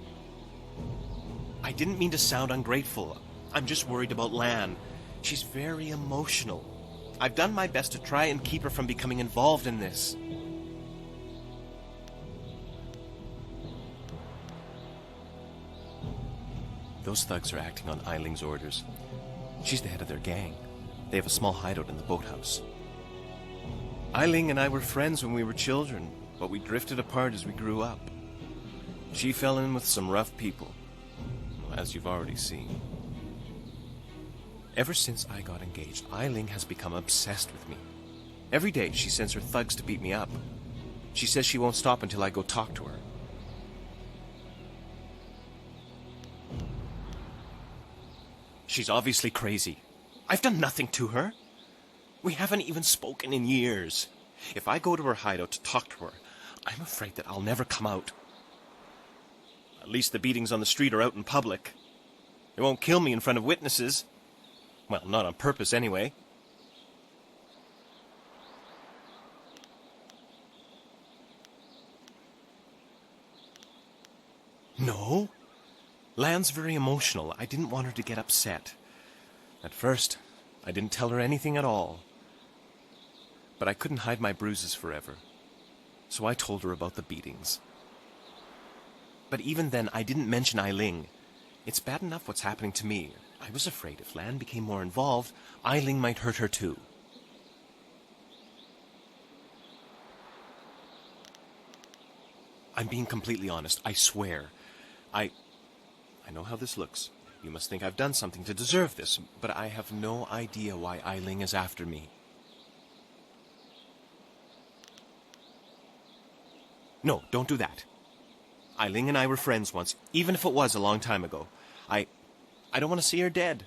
I didn't mean to sound ungrateful. I'm just worried about Lan. She's very emotional. I've done my best to try and keep her from becoming involved in this. Those thugs are acting on Eiling's orders. She's the head of their gang. They have a small hideout in the boathouse. Eiling and I were friends when we were children, but we drifted apart as we grew up. She fell in with some rough people, as you've already seen. Ever since I got engaged, Eiling has become obsessed with me. Every day she sends her thugs to beat me up. She says she won't stop until I go talk to her. She's obviously crazy. I've done nothing to her. We haven't even spoken in years. If I go to her hideout to talk to her, I'm afraid that I'll never come out. At least the beatings on the street are out in public. They won't kill me in front of witnesses. Well, not on purpose anyway. No. Lan's very emotional. I didn't want her to get upset. At first, I didn't tell her anything at all. But I couldn't hide my bruises forever. So I told her about the beatings. But even then, I didn't mention Eiling. It's bad enough what's happening to me. I was afraid if Lan became more involved, Eiling might hurt her too. I'm being completely honest, I swear. I know how this looks. You must think I've done something to deserve this, but I have no idea why Eiling is after me. No, don't do that. Eiling and I were friends once, even if it was a long time ago. I don't want to see her dead.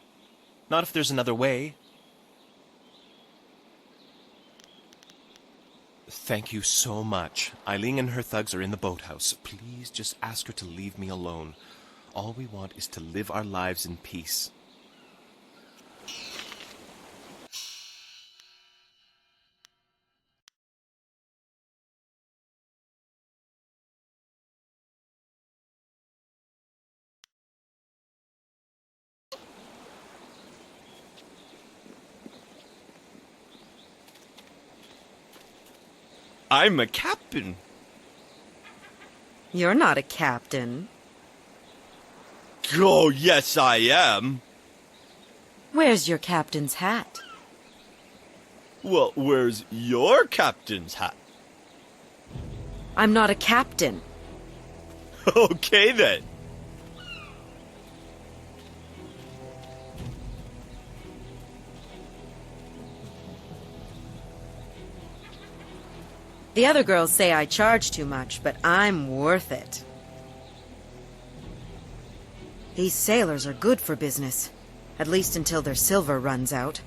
Not if there's another way. Thank you so much. Eiling and her thugs are in the boathouse. Please just ask her to leave me alone. All we want is to live our lives in peace. I'm a captain. You're not a captain. Oh, yes, I am. Where's your captain's hat? Well, where's your captain's hat? I'm not a captain. Okay, then. The other girls say I charge too much, but I'm worth it. These sailors are good for business, at least until their silver runs out.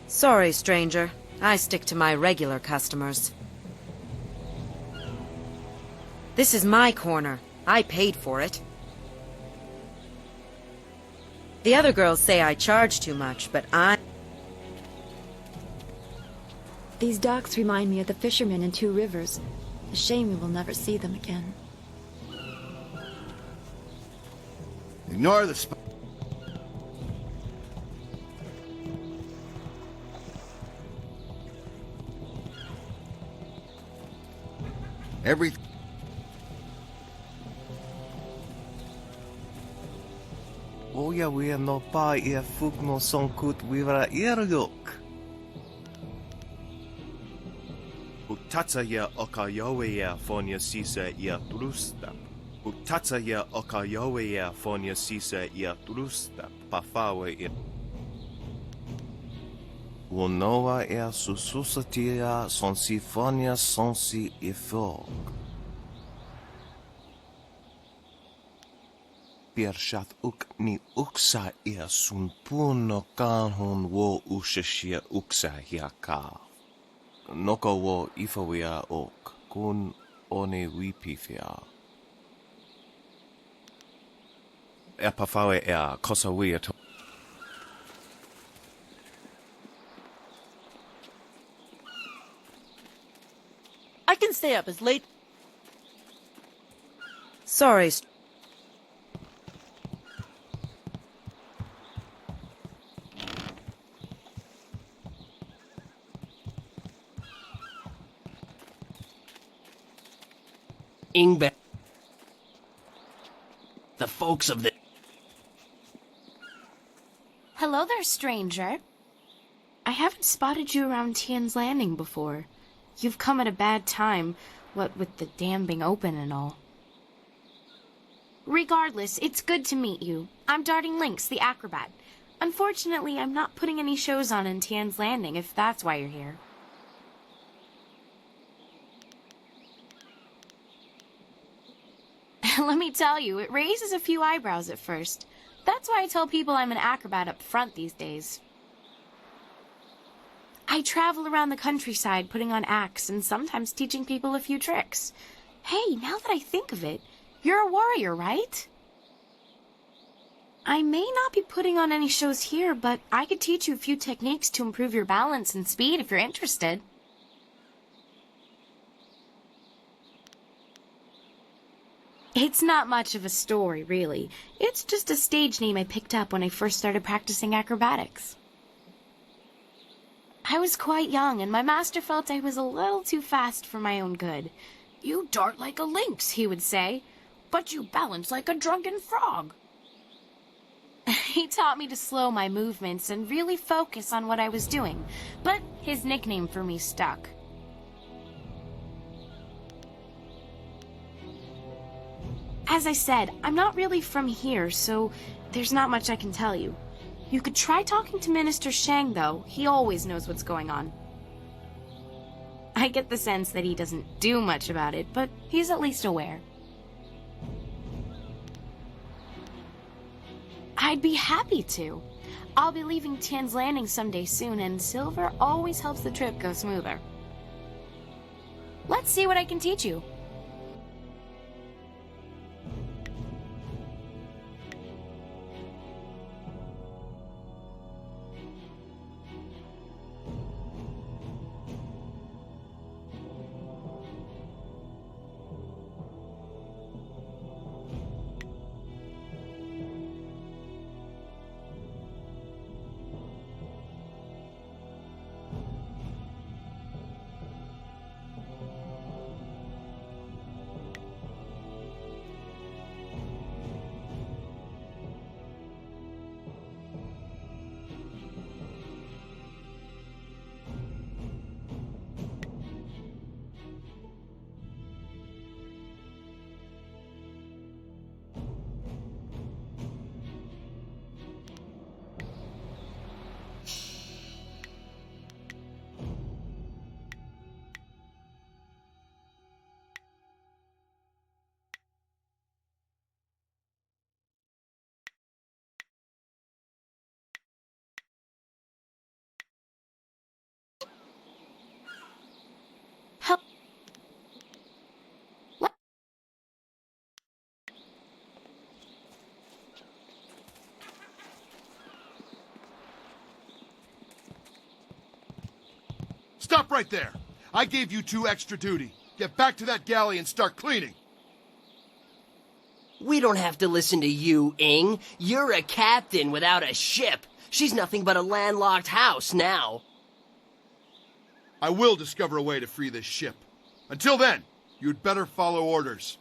Sorry, stranger. I stick to my regular customers. This is my corner. I paid for it. The other girls say I charge too much, but These docks remind me of the fishermen in Two Rivers. A shame we will never see them again. Ignore the everything. Oja we no pa ia fugno sonkut wivra irguk. Utatsa ia oka yawe ia fonia sisa ia trusta. Utatsa ia okayowe ia fonia sisa ia trusta pafawe ia. Wonoa ia sususatia son sifonia sonsi ifog. Piershat uk ni uksa ia sun puno kanhon wo ushashia uksa hiaka. Noko wo ifawia ok kun one wipifia. Pafawe ea kosawia to. I can stay up as late. Sorry. Ingbe. The folks of the... Hello there, stranger. I haven't spotted you around Tien's Landing before. You've come at a bad time, what with the dam being open and all. Regardless, it's good to meet you. I'm Darting Lynx, the acrobat. Unfortunately, I'm not putting any shows on in Tien's Landing, if that's why you're here. Let me tell you, it raises a few eyebrows at first. That's why I tell people I'm an acrobat up front these days. I travel around the countryside putting on acts and sometimes teaching people a few tricks. Hey, now that I think of it, you're a warrior, right? I may not be putting on any shows here, but I could teach you a few techniques to improve your balance and speed if you're interested. It's not much of a story, really. It's just a stage name I picked up when I first started practicing acrobatics. I was quite young, and my master felt I was a little too fast for my own good. "You dart like a lynx," he would say, "but you balance like a drunken frog." He taught me to slow my movements and really focus on what I was doing, but his nickname for me stuck. As I said, I'm not really from here, so there's not much I can tell you. You could try talking to Minister Shang, though. He always knows what's going on. I get the sense that he doesn't do much about it, but he's at least aware. I'd be happy to. I'll be leaving Tien's Landing someday soon, and silver always helps the trip go smoother. Let's see what I can teach you. Stop right there. I gave you 2 extra duty. Get back to that galley and start cleaning. We don't have to listen to you, Ing. You're a captain without a ship. She's nothing but a landlocked house now. I will discover a way to free this ship. Until then, you'd better follow orders.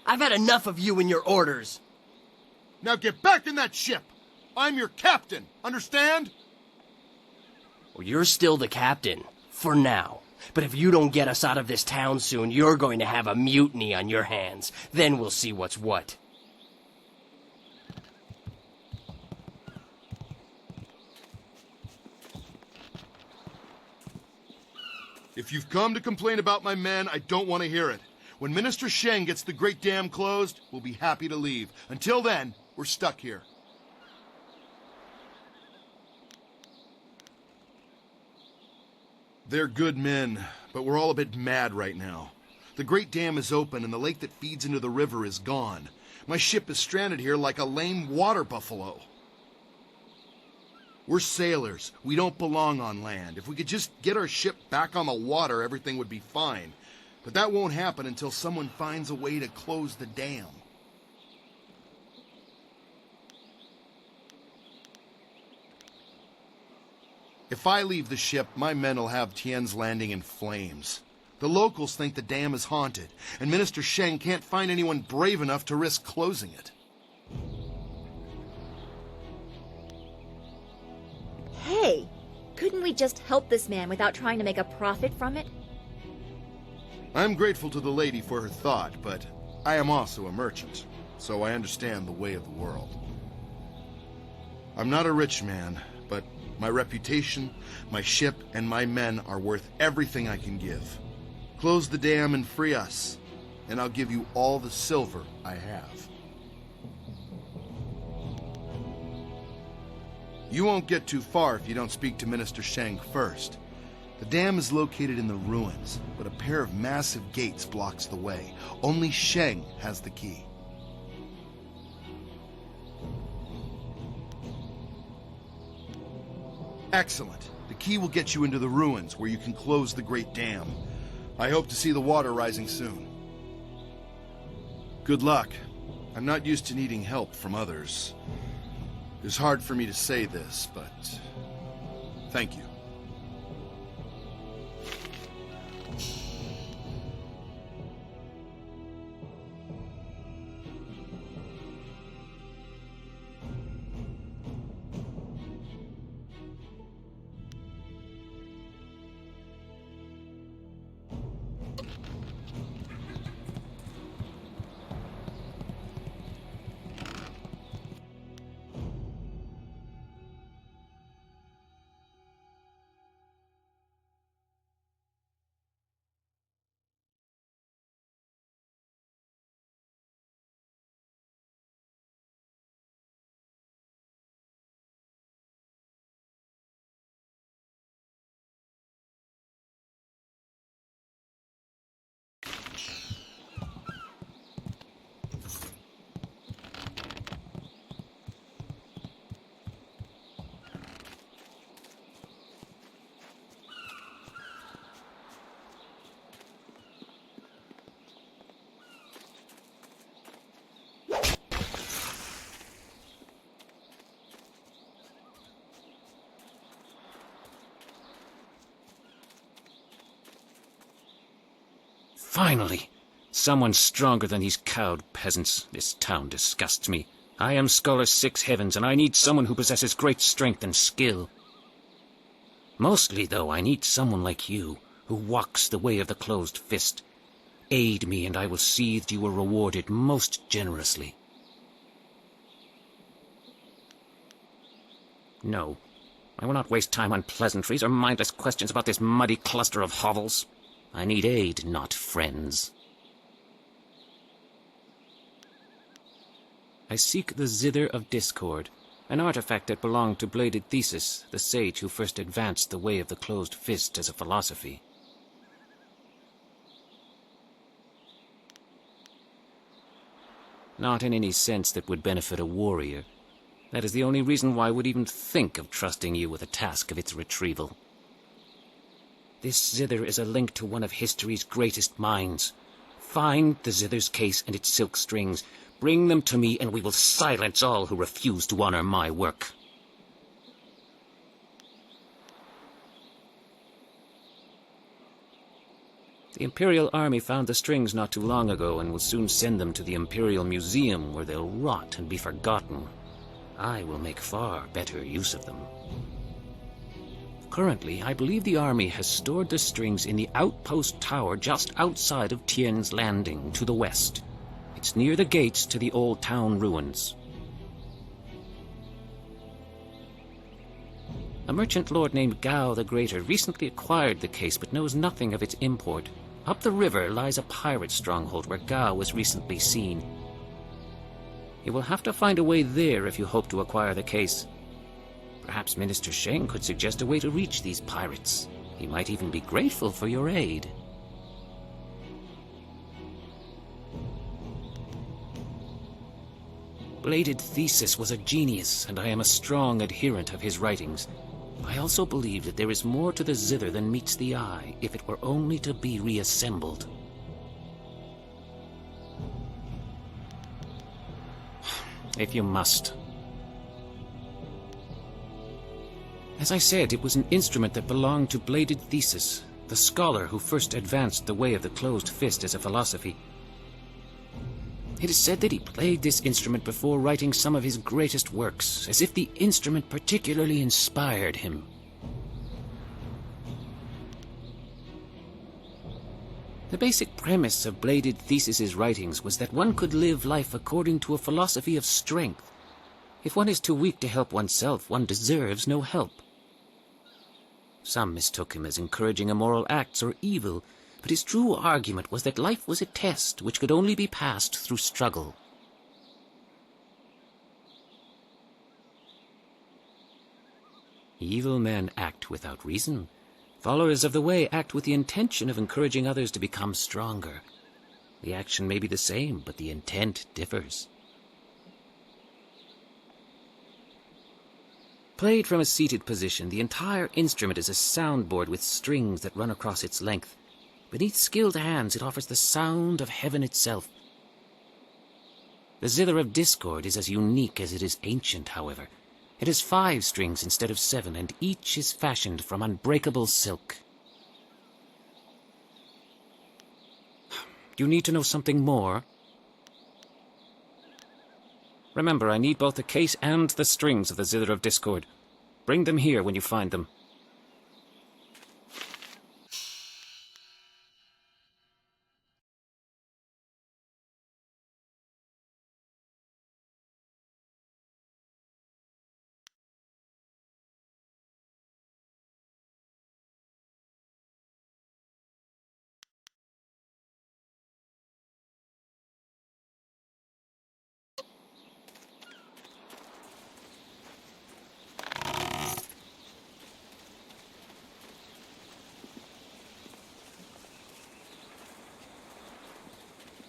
I've had enough of you and your orders. Now get back in that ship. I'm your captain. Understand? Well, you're still the captain. For now. But if you don't get us out of this town soon, you're going to have a mutiny on your hands. Then we'll see what's what. If you've come to complain about my men, I don't want to hear it. When Minister Sheng gets the Great Dam closed, we'll be happy to leave. Until then, we're stuck here. They're good men, but we're all a bit mad right now. The Great Dam is open and the lake that feeds into the river is gone. My ship is stranded here like a lame water buffalo. We're sailors. We don't belong on land. If we could just get our ship back on the water, everything would be fine. But that won't happen until someone finds a way to close the dam. If I leave the ship, my men will have Tien's landing in flames. The locals think the dam is haunted, and Minister Sheng can't find anyone brave enough to risk closing it. Hey, couldn't we just help this man without trying to make a profit from it? I'm grateful to the lady for her thought, but I am also a merchant, so I understand the way of the world. I'm not a rich man, but my reputation, my ship, and my men are worth everything I can give. Close the dam and free us, and I'll give you all the silver I have. You won't get too far if you don't speak to Minister Sheng first. The dam is located in the ruins, but a pair of massive gates blocks the way. Only Sheng has the key. Excellent. The key will get you into the ruins, where you can close the Great Dam. I hope to see the water rising soon. Good luck. I'm not used to needing help from others. It's hard for me to say this, but thank you. Finally! Someone stronger than these cowed peasants. This town disgusts me. I am Scholar Six Heavens, and I need someone who possesses great strength and skill. Mostly, though, I need someone like you, who walks the way of the closed fist. Aid me, and I will see that you are rewarded most generously. No, I will not waste time on pleasantries or mindless questions about this muddy cluster of hovels. I need aid, not friends. I seek the Zither of Discord, an artifact that belonged to Bladed Thesis, the sage who first advanced the way of the closed fist as a philosophy. Not in any sense that would benefit a warrior. That is the only reason why I would even think of trusting you with a task of its retrieval. This zither is a link to one of history's greatest minds. Find the zither's case and its silk strings. Bring them to me, and we will silence all who refuse to honor my work. The Imperial Army found the strings not too long ago and will soon send them to the Imperial Museum, where they'll rot and be forgotten. I will make far better use of them. Currently, I believe the army has stored the strings in the outpost tower just outside of Tien's Landing, to the west. It's near the gates to the old town ruins. A merchant lord named Gao the Greater recently acquired the case but knows nothing of its import. Up the river lies a pirate stronghold where Gao was recently seen. You will have to find a way there if you hope to acquire the case. Perhaps Minister Sheng could suggest a way to reach these pirates. He might even be grateful for your aid. Bladed Thesis was a genius, and I am a strong adherent of his writings. I also believe that there is more to the zither than meets the eye, if it were only to be reassembled. If you must. As I said, it was an instrument that belonged to Bladed Thesis, the scholar who first advanced the way of the closed fist as a philosophy. It is said that he played this instrument before writing some of his greatest works, as if the instrument particularly inspired him. The basic premise of Bladed Thesis's writings was that one could live life according to a philosophy of strength. If one is too weak to help oneself, one deserves no help. Some mistook him as encouraging immoral acts or evil, but his true argument was that life was a test which could only be passed through struggle. Evil men act without reason. Followers of the way act with the intention of encouraging others to become stronger. The action may be the same, but the intent differs. Played from a seated position, the entire instrument is a soundboard with strings that run across its length. Beneath skilled hands, it offers the sound of heaven itself. The zither of discord is as unique as it is ancient, however. It has 5 strings instead of 7, and each is fashioned from unbreakable silk. You need to know something more? Remember, I need both the case and the strings of the Zither of Discord. Bring them here when you find them.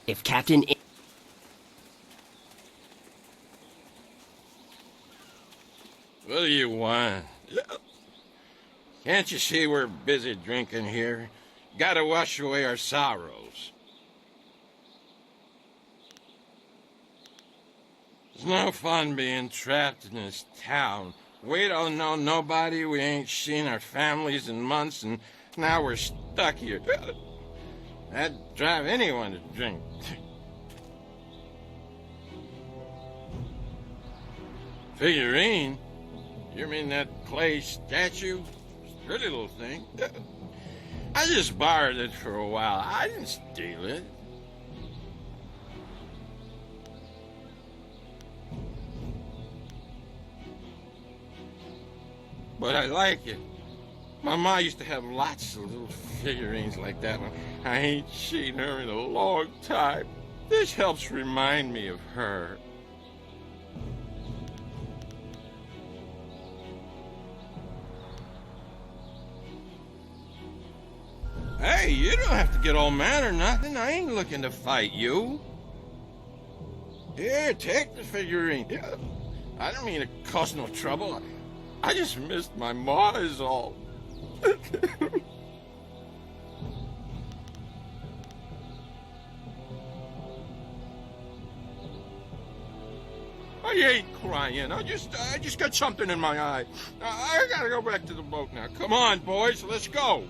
If Captain... What do you want? Can't you see we're busy drinking here? Gotta wash away our sorrows. It's no fun being trapped in this town. We don't know nobody, we ain't seen our families in months, and now we're stuck here. That'd drive anyone to drink. Figurine? You mean that clay statue? Pretty little thing. I just borrowed it for a while. I didn't steal it. But I like it. My ma used to have lots of little figurines like that one. I ain't seen her in a long time. This helps remind me of her. Hey, you don't have to get all mad or nothing. I ain't looking to fight you. Here, take the figurine. I don't mean to cause no trouble. I just missed my ma is all. I ain't crying. I just got something in my eye. I gotta go back to the boat now. Come on, boys, let's go.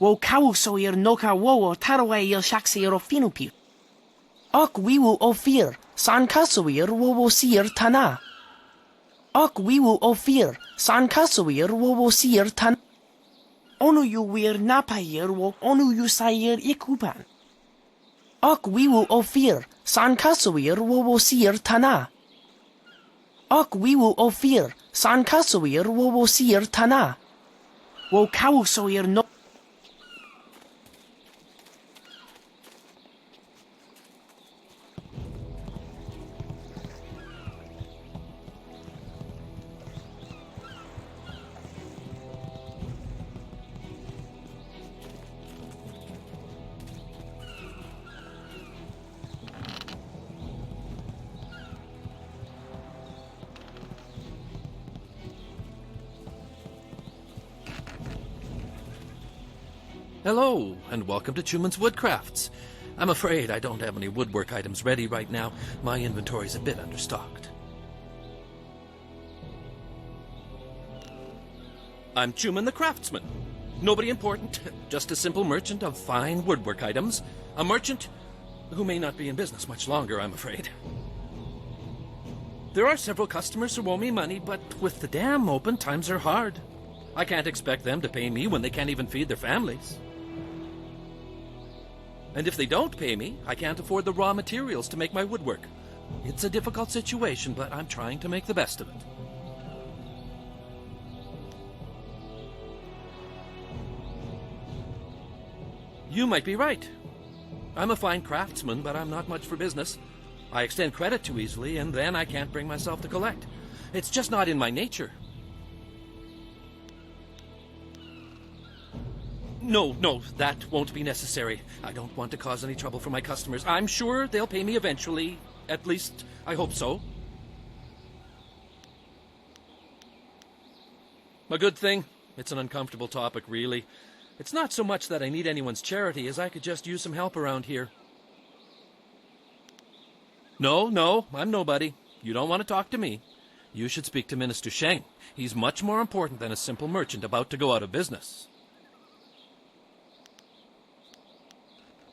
wo kauso ir noka wo tarwe il shaxir finupi. Ok wiwu ofir, san kasuir wo sir tana. Ok wiwu ofir, san kasuir wo sir tan. Onu yu wir napair wo onu yu sair ikupan. Ok wiwu ofir, san kasuir wo sir tana. Ok wiwu ofir, san kasuir wo sir tana. Wo kausoir no. Hello, and welcome to Chuman's Woodcrafts. I'm afraid I don't have any woodwork items ready right now. My inventory's a bit understocked. I'm Chuman the Craftsman. Nobody important, just a simple merchant of fine woodwork items. A merchant who may not be in business much longer, I'm afraid. There are several customers who owe me money, but with the dam open, times are hard. I can't expect them to pay me when they can't even feed their families. And if they don't pay me, I can't afford the raw materials to make my woodwork. It's a difficult situation, but I'm trying to make the best of it. You might be right. I'm a fine craftsman, but I'm not much for business. I extend credit too easily, and then I can't bring myself to collect. It's just not in my nature. No, that won't be necessary. I don't want to cause any trouble for my customers. I'm sure they'll pay me eventually. At least, I hope so. A good thing. It's an uncomfortable topic, really. It's not so much that I need anyone's charity as I could just use some help around here. No, I'm nobody. You don't want to talk to me. You should speak to Minister Sheng. He's much more important than a simple merchant about to go out of business.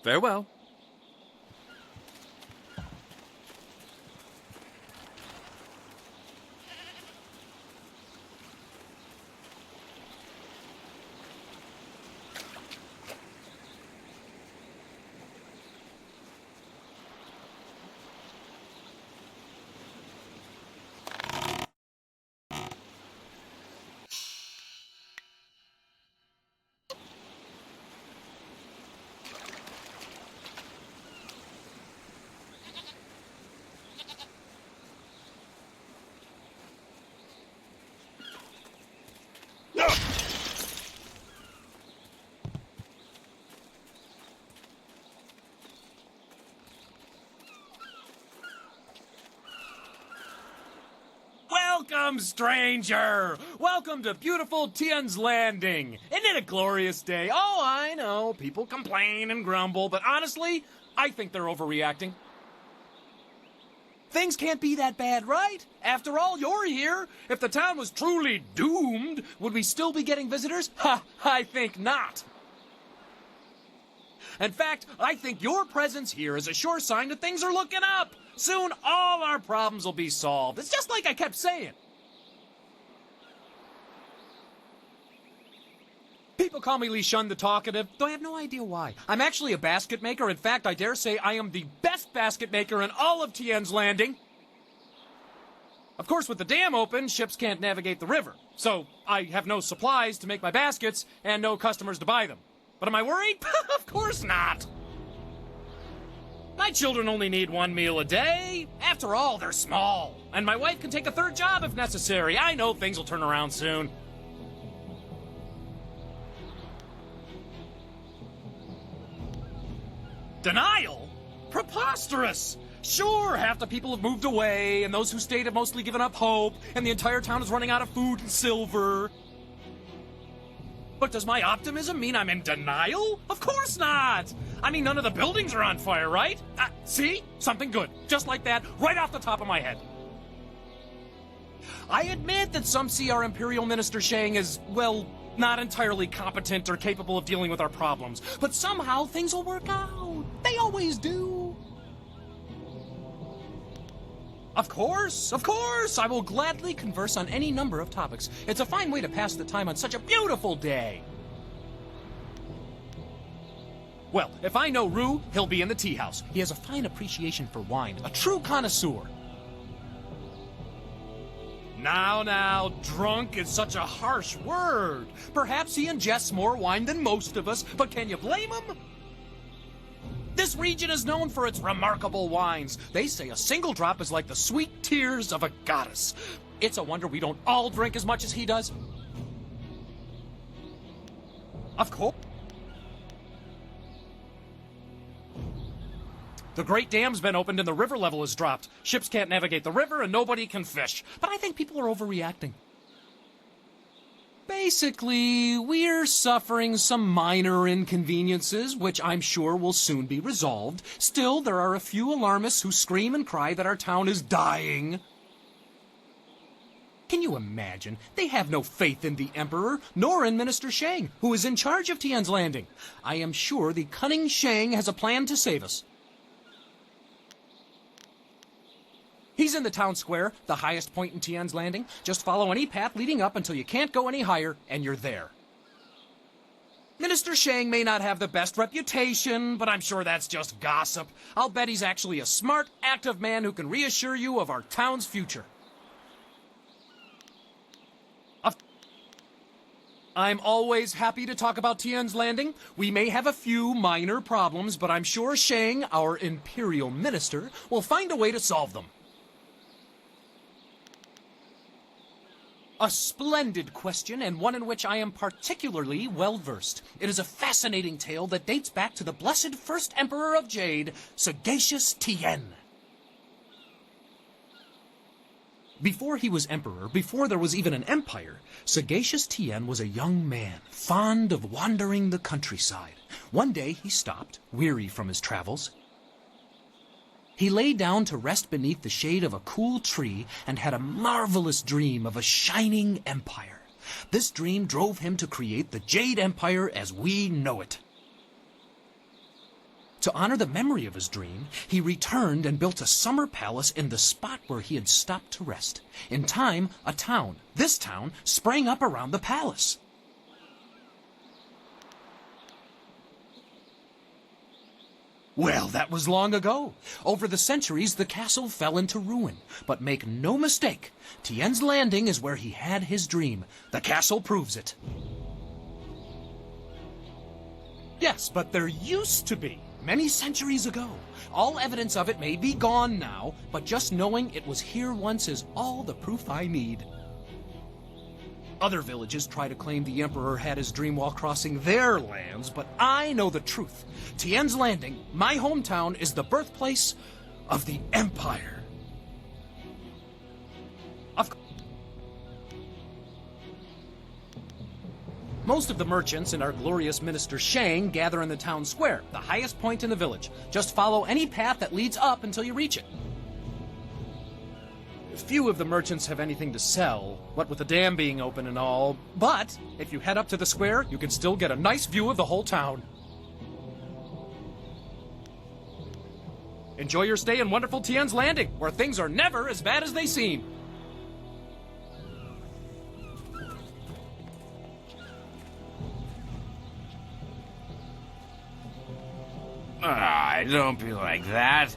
Farewell. Welcome, stranger! Welcome to beautiful Tien's Landing! Isn't it a glorious day? Oh, I know, people complain and grumble, but honestly, I think they're overreacting. Things can't be that bad, right? After all, you're here. If the town was truly doomed, would we still be getting visitors? Ha! I think not. In fact, I think your presence here is a sure sign that things are looking up. Soon, all our problems will be solved. It's just like I kept saying. People call me Li Shun the Talkative, though I have no idea why. I'm actually a basket maker. In fact, I dare say I am the best basket maker in all of Tien's Landing. Of course, with the dam open, ships can't navigate the river. So, I have no supplies to make my baskets and no customers to buy them. But am I worried? Of course not. My children only need one meal a day. After all, they're small. And my wife can take a third job if necessary. I know things will turn around soon. Denial? Preposterous! Sure, half the people have moved away, and those who stayed have mostly given up hope, and the entire town is running out of food and silver. But does my optimism mean I'm in denial? Of course not! I mean, none of the buildings are on fire, right? See? Something good. Just like that, right off the top of my head. I admit that some see our Imperial Minister Sheng as, well, not entirely competent or capable of dealing with our problems, but somehow things will work out. They always do. Of course, I will gladly converse on any number of topics. It's a fine way to pass the time on such a beautiful day. Well, if I know Rue, he'll be in the tea house. He has a fine appreciation for wine, a true connoisseur. Now, drunk is such a harsh word. Perhaps he ingests more wine than most of us, but can you blame him? This region is known for its remarkable wines. They say a single drop is like the sweet tears of a goddess. It's a wonder we don't all drink as much as he does. Of course. The Great Dam's been opened and the river level has dropped. Ships can't navigate the river and nobody can fish. But I think people are overreacting. Basically, we're suffering some minor inconveniences, which I'm sure will soon be resolved. Still, there are a few alarmists who scream and cry that our town is dying. Can you imagine? They have no faith in the Emperor, nor in Minister Shang, who is in charge of Tien's Landing. I am sure the cunning Shang has a plan to save us. He's in the town square, the highest point in Tien's Landing. Just follow any path leading up until you can't go any higher, and you're there. Minister Shang may not have the best reputation, but I'm sure that's just gossip. I'll bet he's actually a smart, active man who can reassure you of our town's future. I'm always happy to talk about Tien's Landing. We may have a few minor problems, but I'm sure Shang, our imperial minister, will find a way to solve them. A splendid question, and one in which I am particularly well-versed. It is a fascinating tale that dates back to the blessed first emperor of Jade, sagacious Tien. Before he was emperor, before there was even an empire, sagacious Tien was a young man, fond of wandering the countryside. One day he stopped, weary from his travels. He lay down to rest beneath the shade of a cool tree and had a marvelous dream of a shining empire. This dream drove him to create the Jade Empire as we know it. To honor the memory of his dream, he returned and built a summer palace in the spot where he had stopped to rest. In time, a town, this town, sprang up around the palace. Well, that was long ago. Over the centuries, the castle fell into ruin. But make no mistake, Tien's Landing is where he had his dream. The castle proves it. Yes, but there used to be, many centuries ago. All evidence of it may be gone now, but just knowing it was here once is all the proof I need. Other villages try to claim the Emperor had his dream while crossing their lands, but I know the truth. Tien's Landing, my hometown, is the birthplace of the Empire. Most of the merchants and our glorious Minister Shang gather in the town square, the highest point in the village. Just follow any path that leads up until you reach it. Few of the merchants have anything to sell, what with the dam being open and all, but if you head up to the square, you can still get a nice view of the whole town. Enjoy your stay in wonderful Tien's Landing, where things are never as bad as they seem. Don't be like that.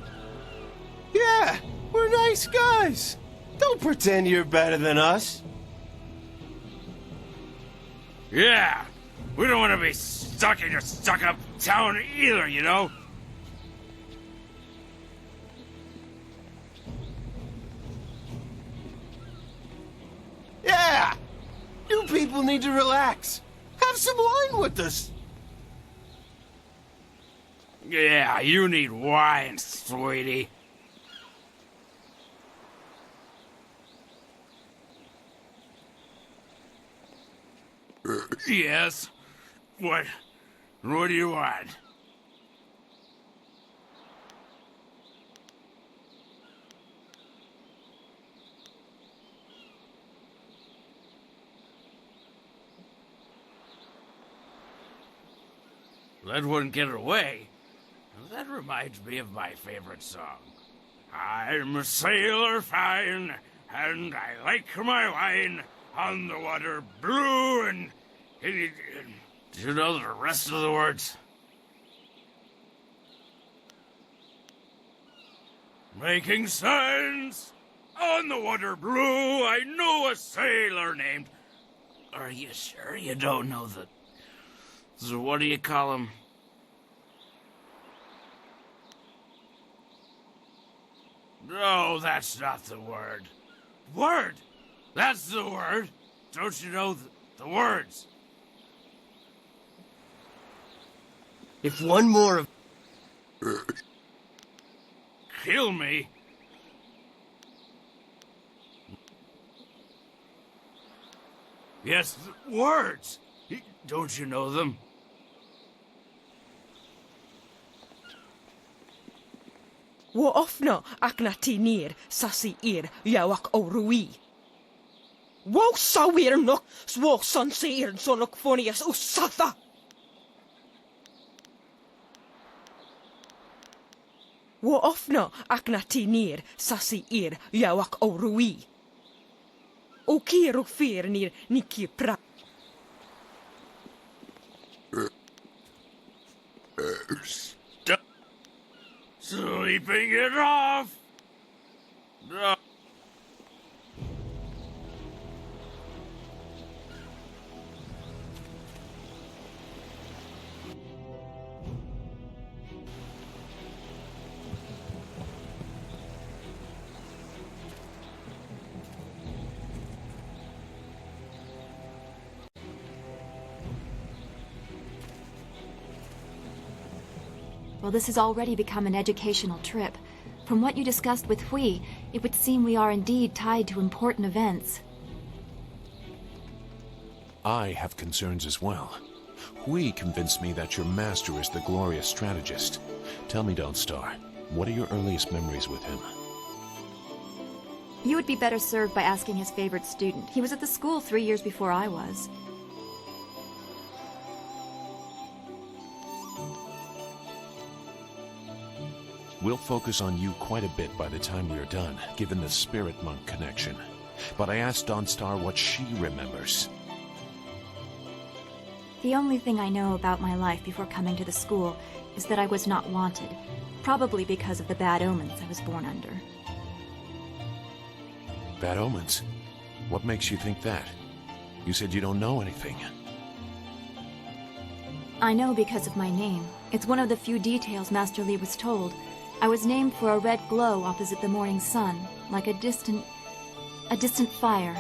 Yeah, we're nice guys. Don't pretend you're better than us. Yeah, we don't want to be stuck in your stuck-up town either, you know? Yeah, you people need to relax. Have some wine with us. Yeah, you need wine, sweetie. Yes? What do you want? That wouldn't get away. That reminds me of my favorite song. I'm a sailor fine, and I like my wine on the water blue, and do you know the rest of the words? Making signs on the water blue, I know a sailor named... Are you sure you don't know the... So what do you call him? No, that's not the word. Word! That's the word! Don't you know the words? If one more of... Kill me? Yes, words! Don't you know them? Wo ofno ac na ti nir sasi ir iawak o rui. Wo sawir nok svo son seir son ok phonias usatha. Wo ofno ac na ti nir sasi ir iawak o rui. O kir og fyr nir niki pra. Stop sleeping it off! No. Well, this has already become an educational trip. From what you discussed with Hui, it would seem we are indeed tied to important events. I have concerns as well. Hui convinced me that your master is the glorious strategist. Tell me, Dawnstar, what are your earliest memories with him? You would be better served by asking his favorite student. He was at the school 3 years before I was. We'll focus on you quite a bit by the time we are done, given the spirit monk connection. But I asked Dawnstar what she remembers. The only thing I know about my life before coming to the school is that I was not wanted, probably because of the bad omens I was born under. Bad omens? What makes you think that? You said you don't know anything. I know because of my name. It's one of the few details Master Li was told. I was named for a red glow opposite the morning sun, like a distant fire.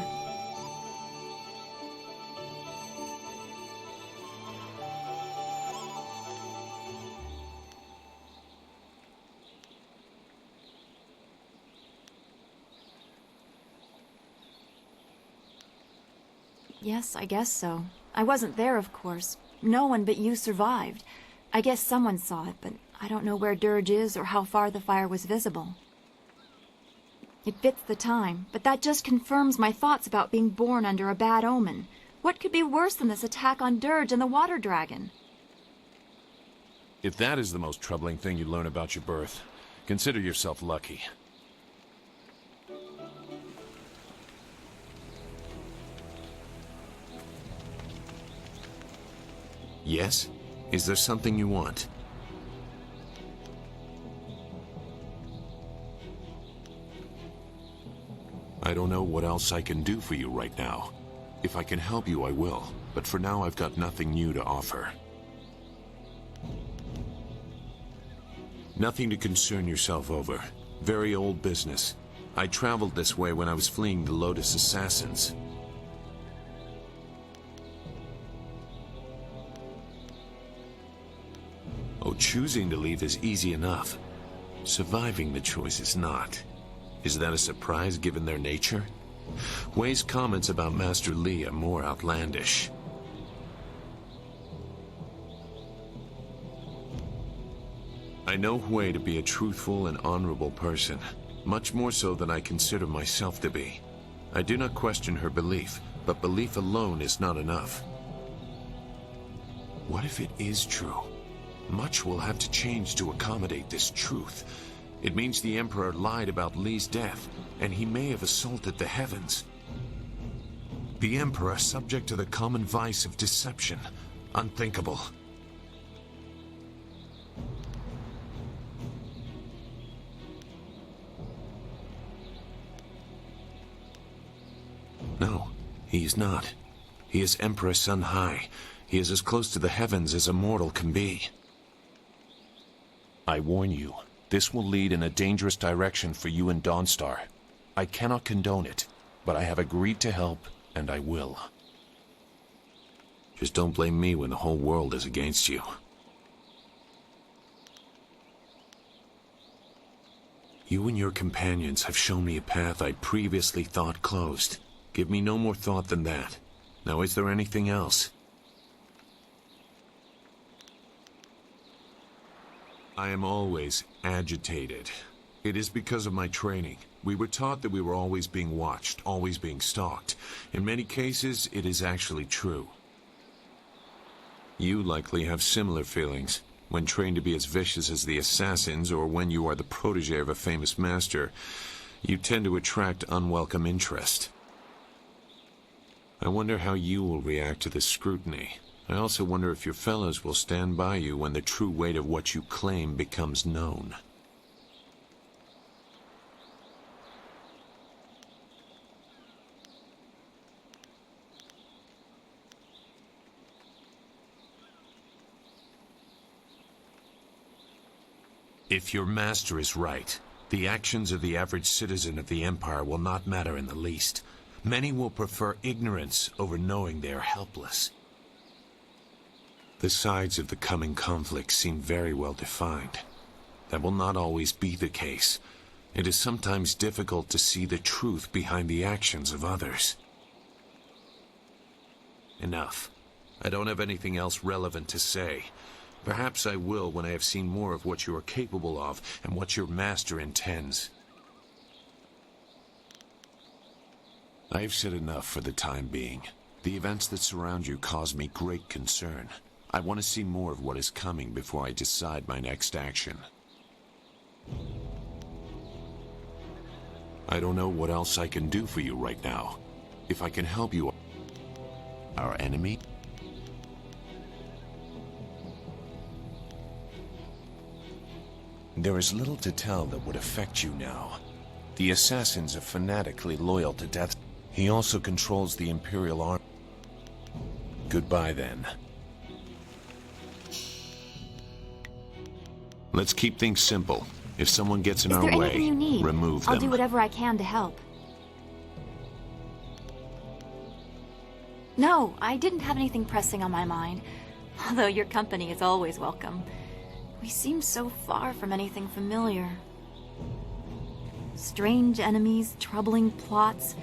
Yes, I guess so. I wasn't there, of course. No one but you survived. I guess someone saw it, but I don't know where Dirge is or how far the fire was visible. It fits the time, but that just confirms my thoughts about being born under a bad omen. What could be worse than this attack on Dirge and the water dragon? If that is the most troubling thing you learn about your birth, consider yourself lucky. Yes? Is there something you want? I don't know what else I can do for you right now. If I can help you, I will. But for now, I've got nothing new to offer. Nothing to concern yourself over. Very old business. I traveled this way when I was fleeing the Lotus Assassins. Oh, choosing to leave is easy enough. Surviving the choice is not. Is that a surprise given their nature? Hui's comments about Master Li are more outlandish. I know Hui to be a truthful and honorable person, much more so than I consider myself to be. I do not question her belief, but belief alone is not enough. What if it is true? Much will have to change to accommodate this truth. It means the Emperor lied about Li's death, and he may have assaulted the heavens. The Emperor subject to the common vice of deception. Unthinkable. No, he is not. He is Emperor Sun High. He is as close to the heavens as a mortal can be. I warn you, this will lead in a dangerous direction for you and Dawnstar. I cannot condone it, but I have agreed to help, and I will. Just don't blame me when the whole world is against you. You and your companions have shown me a path I previously thought closed. Give me no more thought than that. Now, is there anything else? I am always agitated. It is because of my training. We were taught that we were always being watched, always being stalked. In many cases, it is actually true. You likely have similar feelings. When trained to be as vicious as the assassins, or when you are the protege of a famous master, you tend to attract unwelcome interest. I wonder how you will react to this scrutiny. I also wonder if your fellows will stand by you when the true weight of what you claim becomes known. If your master is right, the actions of the average citizen of the Empire will not matter in the least. Many will prefer ignorance over knowing they are helpless. The sides of the coming conflict seem very well defined. That will not always be the case. It is sometimes difficult to see the truth behind the actions of others. Enough. I don't have anything else relevant to say. Perhaps I will when I have seen more of what you are capable of and what your master intends. I have said enough for the time being. The events that surround you cause me great concern. I want to see more of what is coming before I decide my next action. I don't know what else I can do for you right now. If I can help you, our enemy? There is little to tell that would affect you now. The assassins are fanatically loyal to death. He also controls the Imperial Army. Goodbye, then. Let's keep things simple. If someone gets in our way, anything you need? remove them. I'll do whatever I can to help. No, I didn't have anything pressing on my mind. Although your company is always welcome. We seem so far from anything familiar. Strange enemies, troubling plots.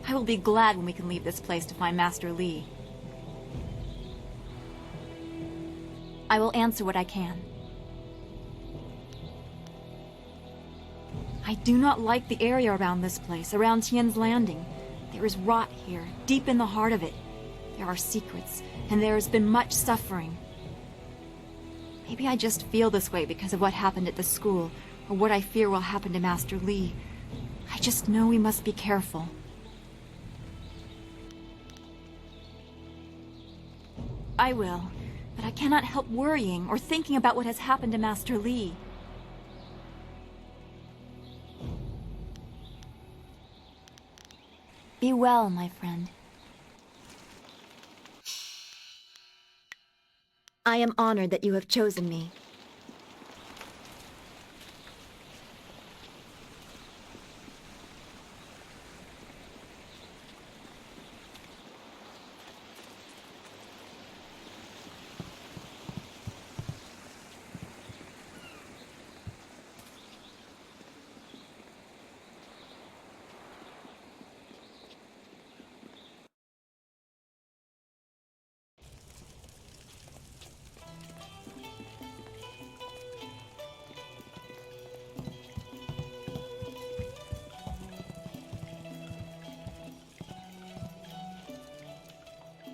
I will be glad when we can leave this place to find Master Li. I will answer what I can. I do not like the area around this place, around Tien's Landing. There is rot here, deep in the heart of it. There are secrets, and there has been much suffering. Maybe I just feel this way because of what happened at the school, or what I fear will happen to Master Li. I just know we must be careful. I will, but I cannot help worrying or thinking about what has happened to Master Li. Be well, my friend. I am honored that you have chosen me.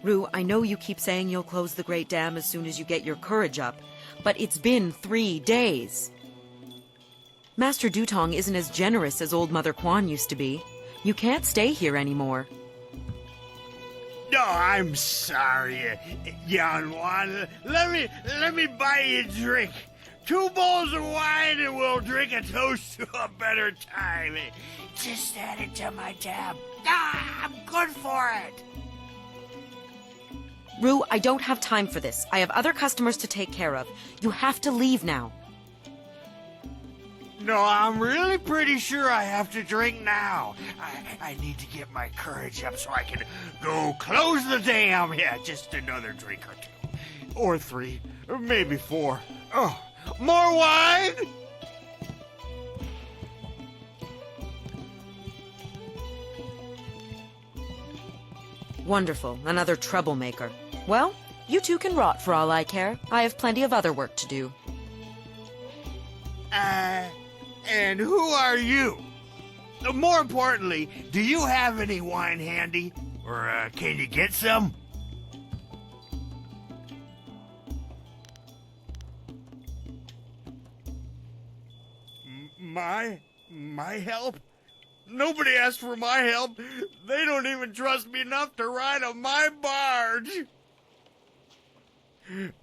Rue, I know you keep saying you'll close the Great Dam as soon as you get your courage up, but it's been 3 days. Master Dutong isn't as generous as old Mother Quan used to be. You can't stay here anymore. No, I'm sorry, young one. Let me buy you a drink. 2 bowls of wine and we'll drink a toast to a better time. Just add it to my tab. I'm good for it. Rue, I don't have time for this. I have other customers to take care of. You have to leave now. No, I'm really pretty sure I have to drink now. I need to get my courage up so I can go close the dam. Yeah, just another drink or 2. Or 3. Or maybe 4. Oh, more wine? Wonderful. Another troublemaker. Well, you two can rot for all I care. I have plenty of other work to do. And who are you? More importantly, do you have any wine handy? Or can you get some? My help? Nobody asked for my help. They don't even trust me enough to ride on my barge.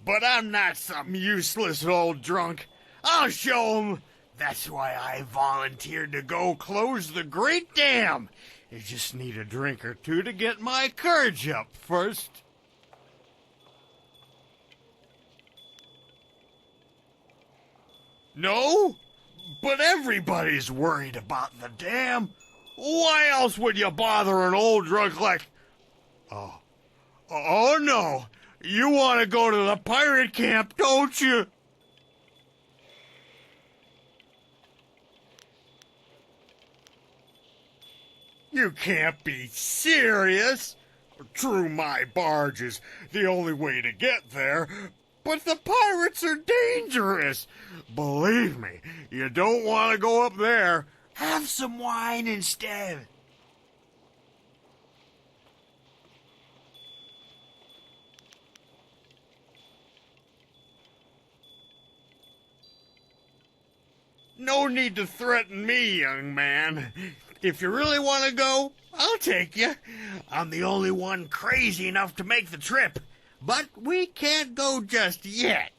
But I'm not some useless old drunk. I'll show 'em. That's why I volunteered to go close the Great Dam. You just need a drink or 2 to get my courage up first. No? But everybody's worried about the dam. Why else would you bother an old drunk like... Oh no. You want to go to the pirate camp, don't you? You can't be serious. True, my barge is the only way to get there, but the pirates are dangerous. Believe me, you don't want to go up there. Have some wine instead. No need to threaten me, young man. If you really want to go, I'll take you. I'm the only one crazy enough to make the trip. But we can't go just yet.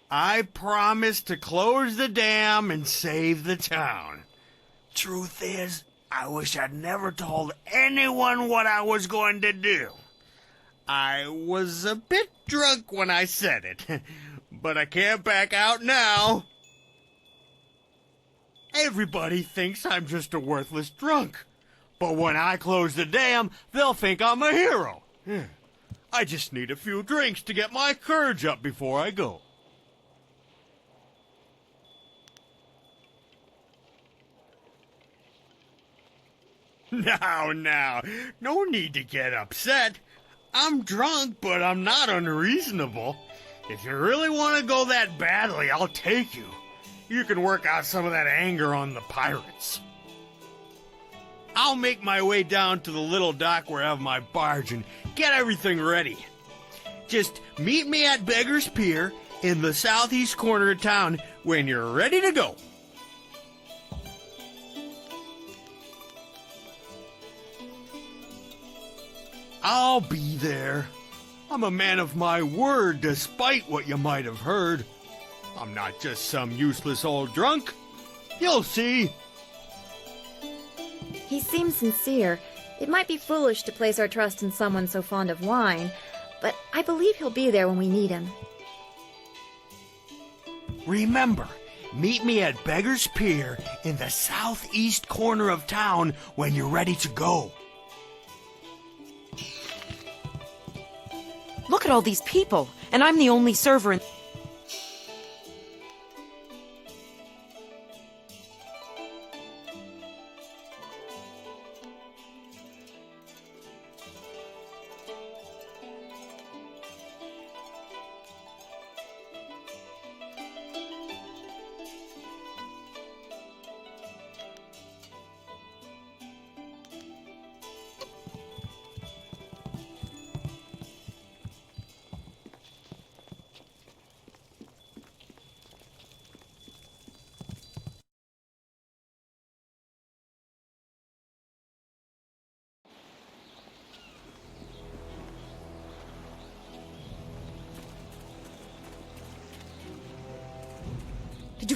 I promise to close the dam and save the town. Truth is, I wish I'd never told anyone what I was going to do. I was a bit drunk when I said it, but I can't back out now. Everybody thinks I'm just a worthless drunk. But when I close the dam, they'll think I'm a hero. I just need a few drinks to get my courage up before I go. Now, no need to get upset. I'm drunk, but I'm not unreasonable. If you really want to go that badly, I'll take you. You can work out some of that anger on the pirates. I'll make my way down to the little dock where I have my barge and get everything ready. Just meet me at Beggar's Pier in the southeast corner of town when you're ready to go. I'll be there. I'm a man of my word, despite what you might have heard. I'm not just some useless old drunk. You'll see. He seems sincere. It might be foolish to place our trust in someone so fond of wine, but I believe he'll be there when we need him. Remember, meet me at Beggar's Pier in the southeast corner of town when you're ready to go. Look at all these people, and I'm the only server in...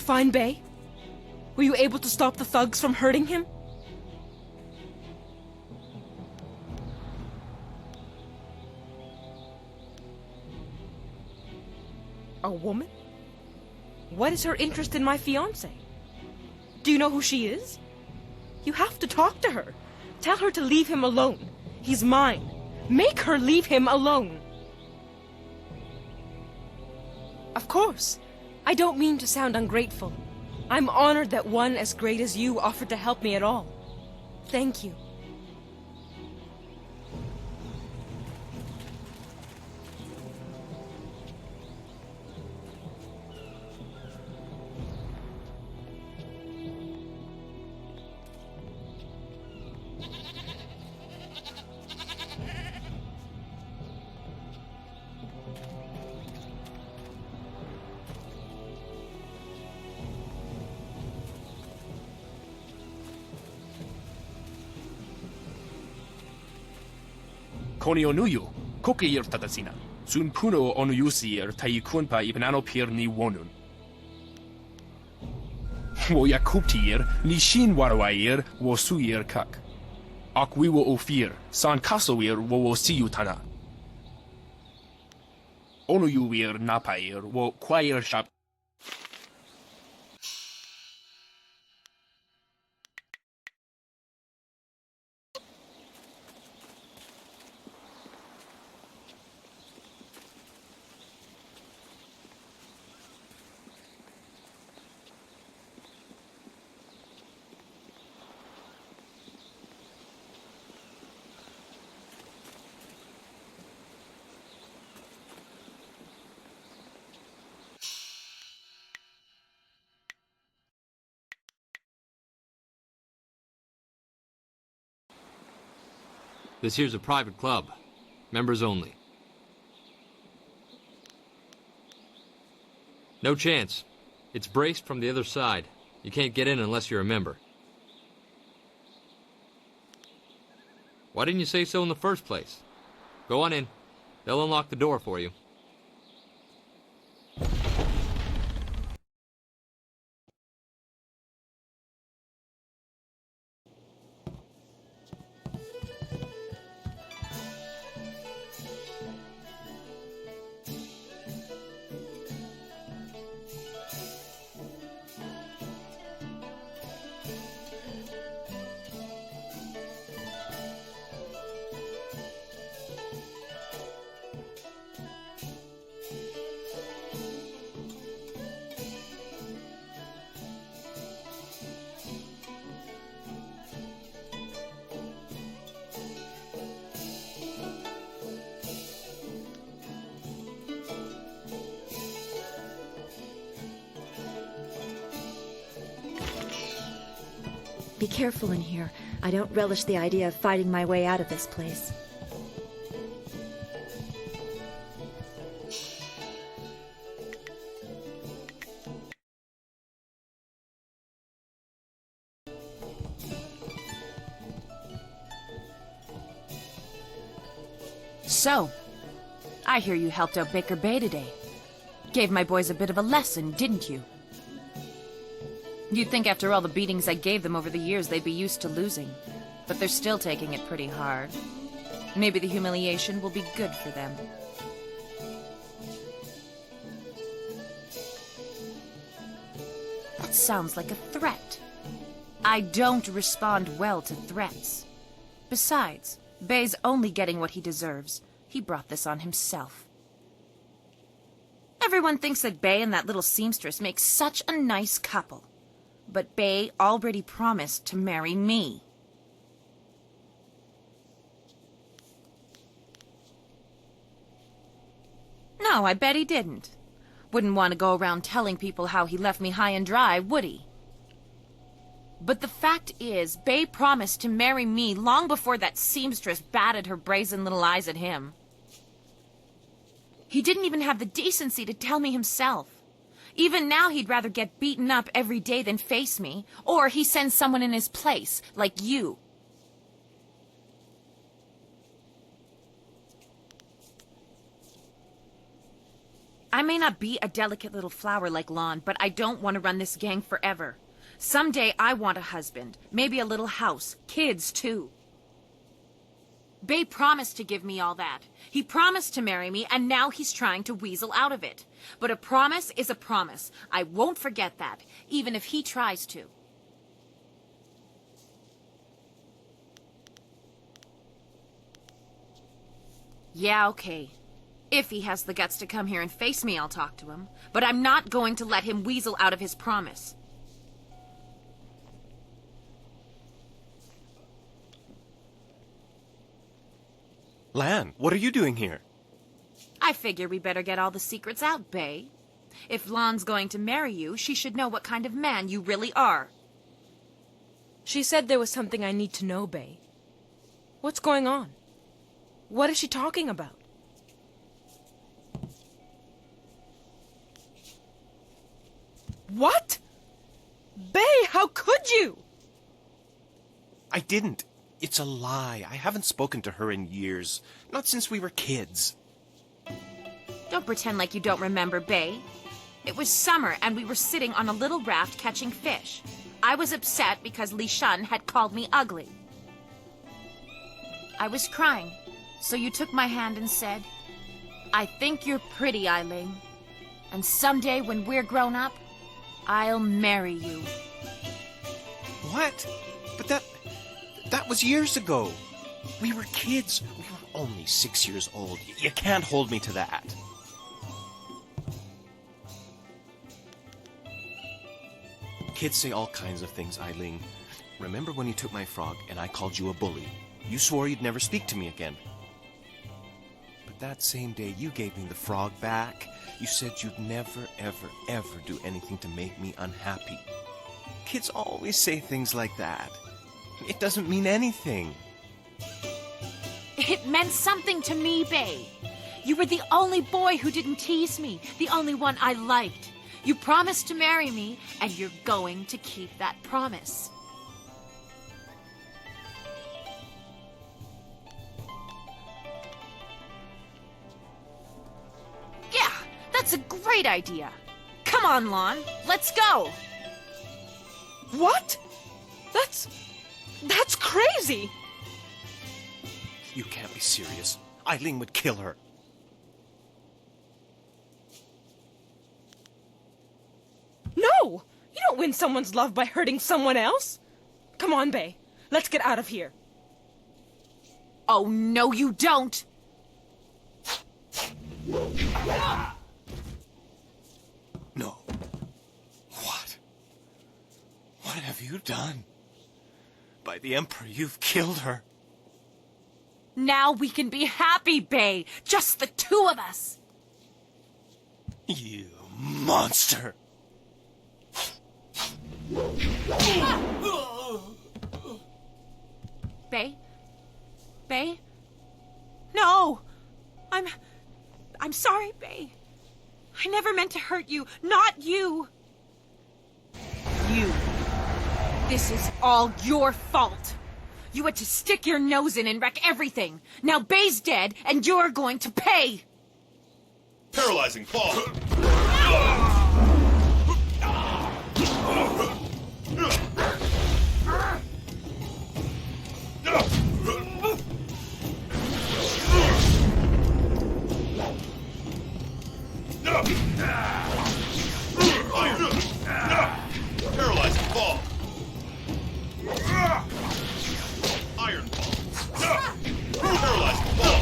find Bay? Were you able to stop the thugs from hurting him? A woman? What is her interest in my fiancé? Do you know who she is? You have to talk to her. Tell her to leave him alone. He's mine. Make her leave him alone. Of course. I don't mean to sound ungrateful. I'm honored that one as great as you offered to help me at all. Thank you. Koni onuyu, koke ir tatasina. Sun puno onuyusi er taikunpa ibnano pir ni wonun. Wo yakuptir, ni shin warwair, wo suir kak. Ak we wo ofir, san kasoir wo siyu tana. Onuyuir napair, wo kwair shap. This here's a private club. Members only. No chance. It's braced from the other side. You can't get in unless you're a member. Why didn't you say so in the first place? Go on in. They'll unlock the door for you. Be careful in here. I don't relish the idea of fighting my way out of this place. So, I hear you helped out Baker Bay today. Gave my boys a bit of a lesson, didn't you? You'd think after all the beatings I gave them over the years they'd be used to losing. But they're still taking it pretty hard. Maybe the humiliation will be good for them. That sounds like a threat. I don't respond well to threats. Besides, Bay's only getting what he deserves. He brought this on himself. Everyone thinks that Bay and that little seamstress make such a nice couple. But Bay already promised to marry me. No, I bet he didn't. Wouldn't want to go around telling people how he left me high and dry, would he? But the fact is, Bay promised to marry me long before that seamstress batted her brazen little eyes at him. He didn't even have the decency to tell me himself. Even now he'd rather get beaten up every day than face me, or he sends someone in his place, like you. may not be a delicate little flower like Lon, but I don't want to run this gang forever. Someday I want a husband, maybe a little house, kids too. Bay promised to give me all that. He promised to marry me, and now he's trying to weasel out of it. But a promise is a promise. I won't forget that, even if he tries to. Yeah, okay. If he has the guts to come here and face me, I'll talk to him. But I'm not going to let him weasel out of his promise. Lan, what are you doing here? I figure we better get all the secrets out, Bay. If Lon's going to marry you, she should know what kind of man you really are. She said there was something I need to know, Bay. What's going on? What is she talking about? What? Bay, how could you? I didn't. It's a lie. I haven't spoken to her in years. Not since we were kids. Don't pretend like you don't remember, Bay. It was summer and we were sitting on a little raft catching fish. I was upset because Li Shun had called me ugly. I was crying, so you took my hand and said, "I think you're pretty, Eiling. And someday when we're grown up, I'll marry you." What? But that was years ago. We were kids. We were only 6 years old. You can't hold me to that. Kids say all kinds of things, Eileen. Remember when you took my frog and I called you a bully? You swore you'd never speak to me again. But that same day you gave me the frog back. You said you'd never, ever, ever do anything to make me unhappy. Kids always say things like that. It doesn't mean anything. It meant something to me, Bay. You were the only boy who didn't tease me, the only one I liked. You promised to marry me, and you're going to keep that promise. Yeah, that's a great idea. Come on, Lon, let's go. What? That's crazy. You can't be serious. Eileen would kill her. No! You don't win someone's love by hurting someone else. Come on, Bay. Let's get out of here. Oh, no, you don't. No. What? What have you done? By the Emperor, you've killed her. Now we can be happy, Bay. Just the two of us. You monster. Bay? Bay? No! I'm sorry, Bay. I never meant to hurt you. Not you. You. This is all your fault. You had to stick your nose in and wreck everything. Now Bay's dead, and you're going to pay. Paralyzing fall. Paralyzing fall. Iron ball. Paralyzing ball.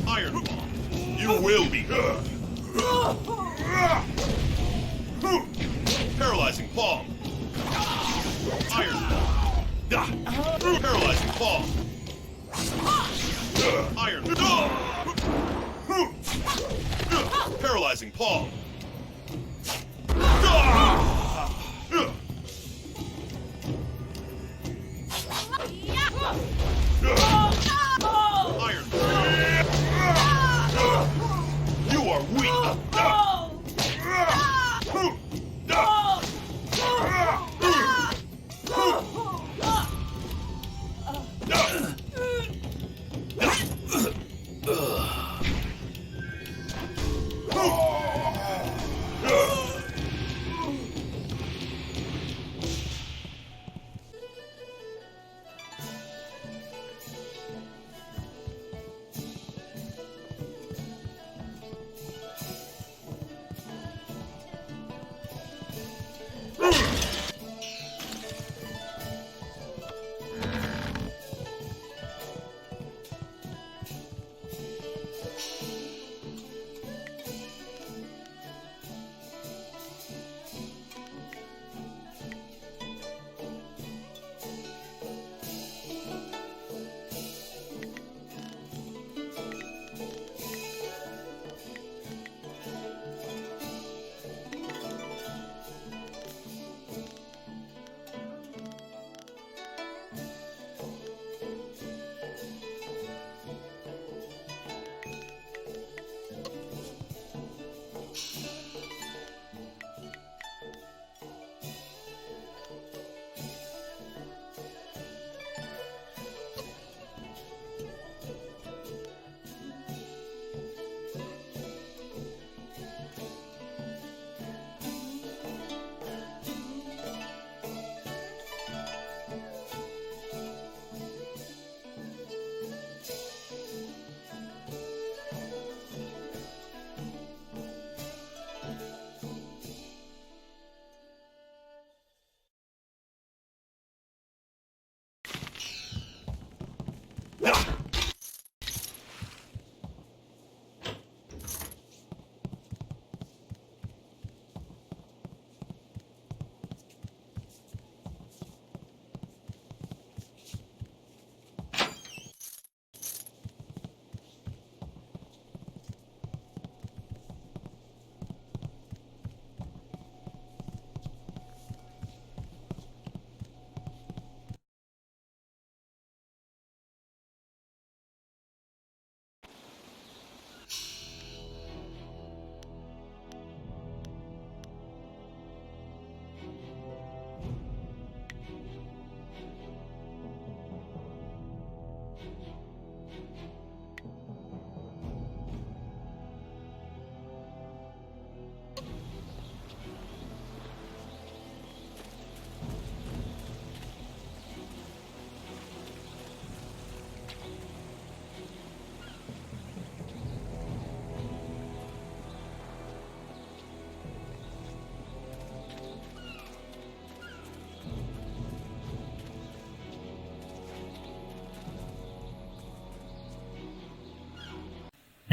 Iron ball. You will be hurt. Paralyzing palm. Iron ball. Paralyzing palm. Iron ball. Paralyzing palm. Iron ball.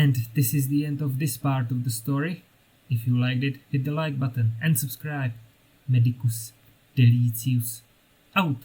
And this is the end of this part of the story. If you liked it, hit the like button and subscribe. Medicus Delicius out.